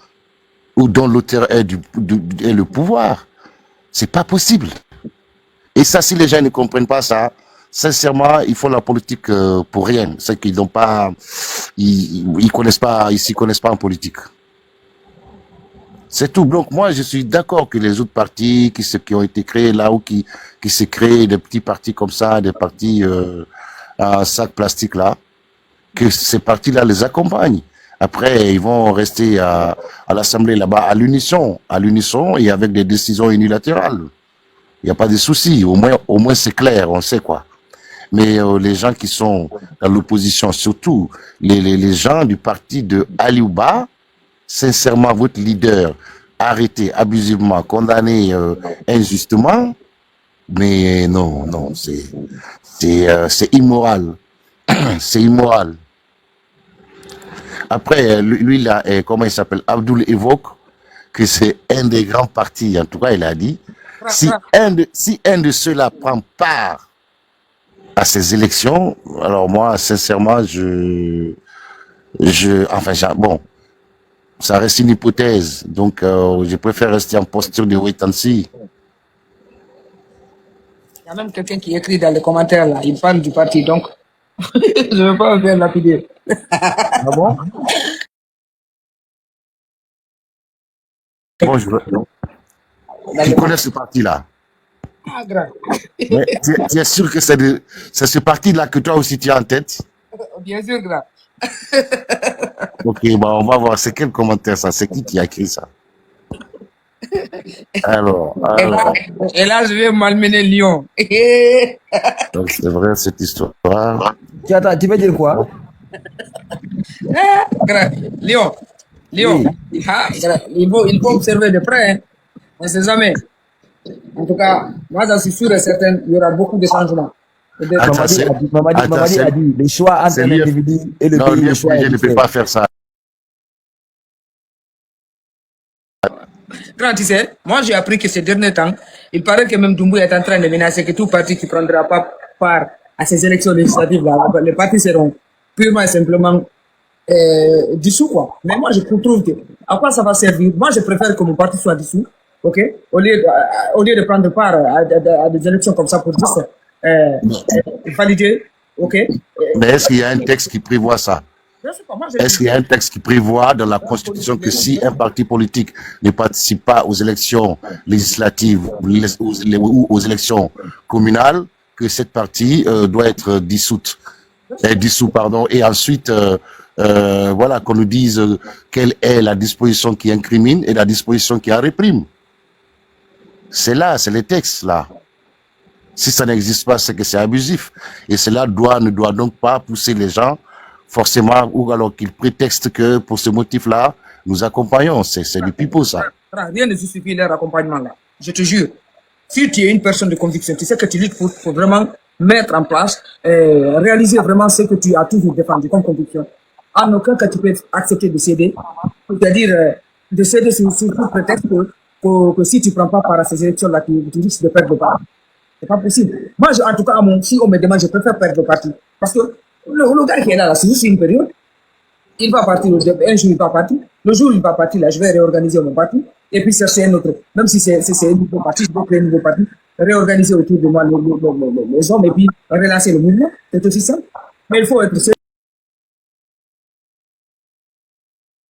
F: ou dont l'auteur est le pouvoir. C'est pas possible. Et ça, si les gens ne comprennent pas ça, sincèrement, ils font la politique pour rien. C'est qu'ils n'ont pas, ils connaissent pas, ils s'y connaissent pas en politique. C'est tout. Donc moi, je suis d'accord que les autres partis qui ont été créés là ou qui se créent des petits partis comme ça, des partis à sac plastique là, que ces partis-là les accompagnent. Après, ils vont rester à l'Assemblée là-bas à l'unisson et avec des décisions unilatérales. Il n'y a pas de souci. Au moins c'est clair, on sait quoi. Mais les gens qui sont dans l'opposition, surtout les gens du parti de Aliouba, sincèrement, votre leader arrêté abusivement, condamné injustement, mais non, c'est immoral. C'est immoral. Après, lui là, comment il s'appelle? Abdoul évoque que c'est un des grands partis. En tout cas, il a dit, si un de ceux-là prend part à ces élections. Alors moi, sincèrement, bon, ça reste une hypothèse. Donc, je préfère rester en posture de wait and see.
G: Il y a même quelqu'un qui écrit dans les commentaires là, il parle du parti, donc je ne veux pas me faire lapider.
B: Ah bon?
F: Bon, tu connais ce parti-là.
G: Ah, grave.
F: Mais tu es sûr que c'est ce parti-là que toi aussi tu as en tête?
G: Bien sûr, grave.
F: Ok, bah on va voir. C'est quel commentaire ça? C'est qui a écrit ça? Alors,
G: Et là, je vais malmener Lyon.
F: donc c'est vrai cette histoire.
B: Attends, tu veux dire quoi?
G: Grave. Lyon.
B: Oui.
G: Ah, grave. Il faut observer de près. Hein. On ne sait jamais. En tout cas, moi, j'en suis sûr et certain, il y aura beaucoup de changements.
F: Attends,
B: Mamadi a dit, le choix entre
F: c'est
B: un
F: lui.
B: individu et le
F: Non,
B: pays, le choix
F: l'UFDG
B: est
F: ne peut
B: différent.
F: pas faire ça.
G: Grand, tu sais, moi j'ai appris que ces derniers temps, il paraît que même Doumbouya est en train de menacer que tout parti qui ne prendra pas part à ces élections législatives-là, les partis seront purement et simplement dissous, quoi. Mais moi je trouve que, à quoi ça va servir? Moi je préfère que mon parti soit dissous, ok? Au lieu de prendre part à des élections comme ça pour juste valider, ok?
F: Mais est-ce qu'il y a un texte qui prévoit ça?
G: Je sais pas, moi,
F: Est-ce qu'il y a un texte qui prévoit dans la Constitution que si un parti politique ne participe pas aux élections législatives ou aux élections communales, que cette partie doit être dissous, pardon, et ensuite, voilà, qu'on nous dise quelle est la disposition qui incrimine et la disposition qui en réprime. C'est là, c'est les textes là. Si ça n'existe pas, c'est que c'est abusif. Et cela ne doit donc pas pousser les gens forcément, ou alors qu'ils prétextent que pour ce motif-là, nous accompagnons. C'est du pipeau, ça.
G: Rien ne justifie leur accompagnement là. Je te jure. Si tu es une personne de conviction, tu sais que tu luttes pour vraiment mettre en place, réaliser vraiment ce que tu as toujours défendu comme conviction. En aucun cas tu peux accepter de céder. C'est-à-dire de céder sur tout prétexte que si tu ne prends pas part à ces élections-là, tu risques de perdre le parti. C'est pas possible. Moi, en tout cas, si on me demande, je préfère perdre le parti. Parce que le gars qui est là, c'est juste une période. Il va partir, un jour il va partir. Le jour où il va partir, là, je vais réorganiser mon parti. Et puis chercher un autre. Même si c'est un nouveau parti, je vais créer un nouveau parti. Réorganiser autour de moi les hommes et puis relancer le mouvement. C'est aussi simple. Mais il faut être sûr.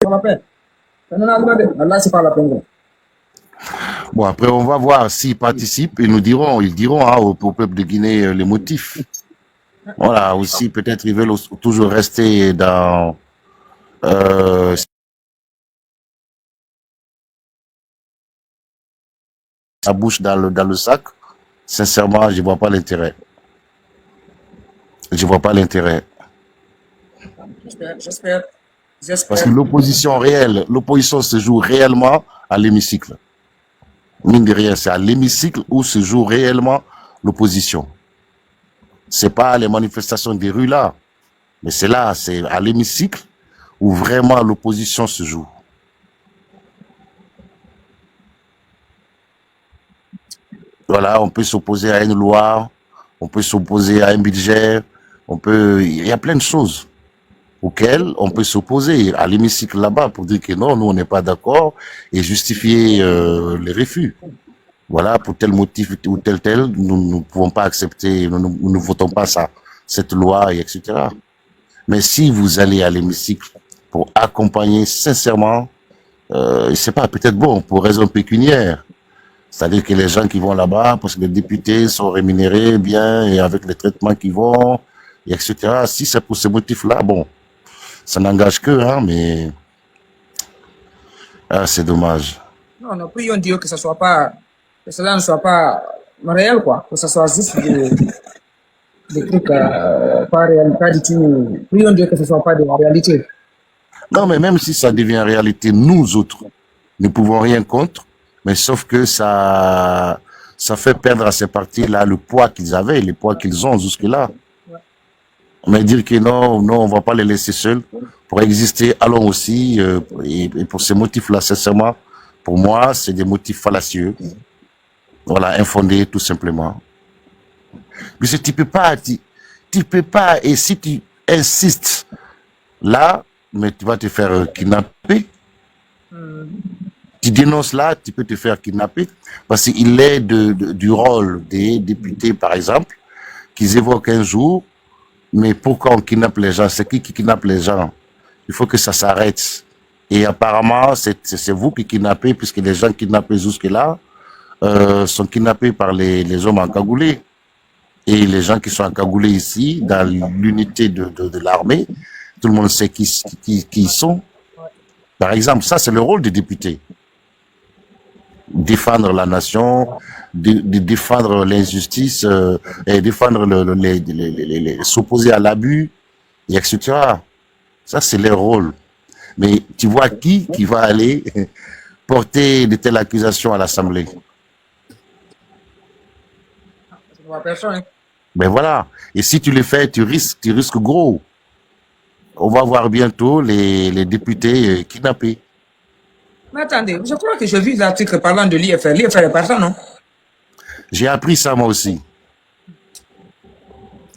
G: C'est pas la peine. Là, c'est pas la peine.
F: Bon, après, on va voir s'ils participent. Ils diront hein, au peuple de Guinée les motifs. Voilà, aussi, peut-être ils veulent toujours rester dans sa bouche dans le sac. Sincèrement, je vois pas l'intérêt. Je vois pas l'intérêt.
G: J'espère.
F: Parce que l'opposition se joue réellement à l'hémicycle. Mine de rien, c'est à l'hémicycle où se joue réellement l'opposition. C'est pas les manifestations des rues là, mais c'est là, c'est à l'hémicycle où vraiment l'opposition se joue. Voilà, on peut s'opposer à une loi, on peut s'opposer à un budget, il y a plein de choses auxquelles on peut s'opposer à l'hémicycle là-bas pour dire que non, nous on n'est pas d'accord et justifier les refus. Voilà, pour tel motif ou tel, nous ne pouvons pas accepter, nous ne votons pas cette loi, etc. Mais si vous allez à l'hémicycle pour accompagner sincèrement, c'est pas peut-être bon pour raison pécuniaire. C'est-à-dire que les gens qui vont là-bas, parce que les députés sont rémunérés bien et avec les traitements qui vont, et etc. Si c'est pour ce motif-là, bon, ça n'engage que, hein, mais c'est dommage.
G: Non, nous prions Dieu que cela ne soit pas réel, quoi. Que ce soit juste des trucs pas réels, pas du tout. Prions Dieu que ce ne soit pas de la réalité.
F: Non, mais même si ça devient réalité, nous autres, ne pouvons rien contre, mais sauf que ça fait perdre à ces partis-là le poids qu'ils avaient, le poids qu'ils ont jusque-là. Mais dire que non, on va pas les laisser seuls pour exister, allons aussi, et pour ces motifs-là, sincèrement, pour moi, c'est des motifs fallacieux. Voilà, infondés, tout simplement. Mais tu peux pas, tu peux pas, et si tu insistes là, mais tu vas te faire kidnapper. Tu dénonces là, tu peux te faire kidnapper, parce qu'il est du rôle des députés, par exemple, qu'ils évoquent un jour, mais pourquoi on kidnappe les gens? C'est qui kidnappe les gens? Il faut que ça s'arrête. Et apparemment, c'est vous qui kidnappez, puisque les gens kidnappés jusque-là sont kidnappés par les hommes encagoulés. Et les gens qui sont encagoulés ici, dans l'unité de l'armée, tout le monde sait qui ils sont. Par exemple, ça, c'est le rôle des députés. Défendre la nation, défendre l'injustice, et défendre s'opposer à l'abus, et etc. Ça, c'est leur rôle. Mais tu vois qui va aller porter de telles accusations à l'Assemblée?
G: Je ne vois personne. Hein.
F: Ben voilà. Et si tu le fais, tu risques gros. On va voir bientôt les députés kidnappés.
G: Mais attendez, je crois que j'ai vu l'article parlant de l'IFR. L'IFR est partant, non?
F: J'ai appris ça moi aussi.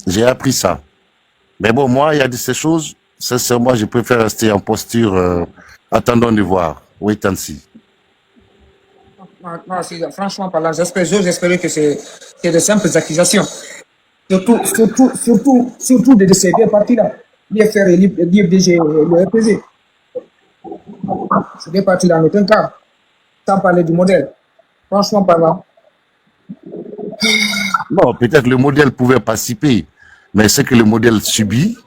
F: J'ai appris ça. Mais bon, moi, il y a de ces choses, sincèrement, je préfère rester en posture, attendons de voir. Wait and see.
G: Moi, franchement parlant, j'ose espérer que c'est de simples accusations. Surtout de ces deux partis-là. L'IFR et l'IFDG et le RPG. Ces deux partis-là en aucun cas. Sans parler du modèle. Franchement parlant.
F: Non, peut-être le modèle pouvait participer, mais ce que le modèle subit,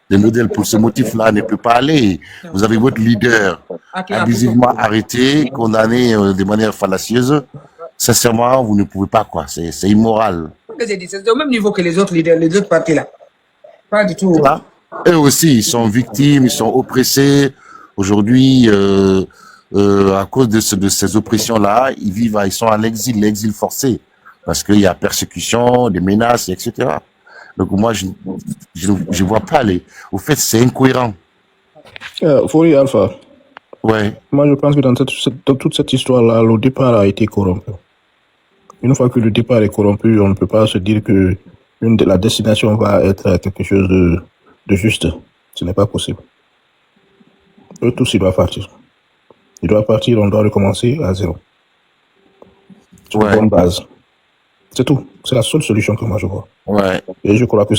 F: le modèle pour ce motif-là ne peut pas aller. Vous avez votre leader abusivement arrêté, condamné de manière fallacieuse. Sincèrement, vous ne pouvez pas, quoi. C'est immoral.
G: C'est au même niveau que les autres leaders, les autres partis-là. Pas du tout.
F: Voilà. Eux aussi, ils sont victimes, ils sont oppressés. Aujourd'hui, à cause de ces oppressions-là, ils sont en exil, l'exil forcé. Parce qu'il y a persécution, des menaces, etc. Donc moi, je vois pas les... Au fait, c'est incohérent.
H: Fourier Alpha,
F: Ouais.
H: moi je pense que dans toute cette histoire-là, le départ a été corrompu. Une fois que le départ est corrompu, on ne peut pas se dire que la destination va être quelque chose de juste. Ce n'est pas possible. Eux tous, ils doivent partir. Ils doivent partir, on doit recommencer à zéro. Sur une bonne base. C'est tout. C'est la seule solution que moi je vois.
F: Ouais.
H: Et je crois que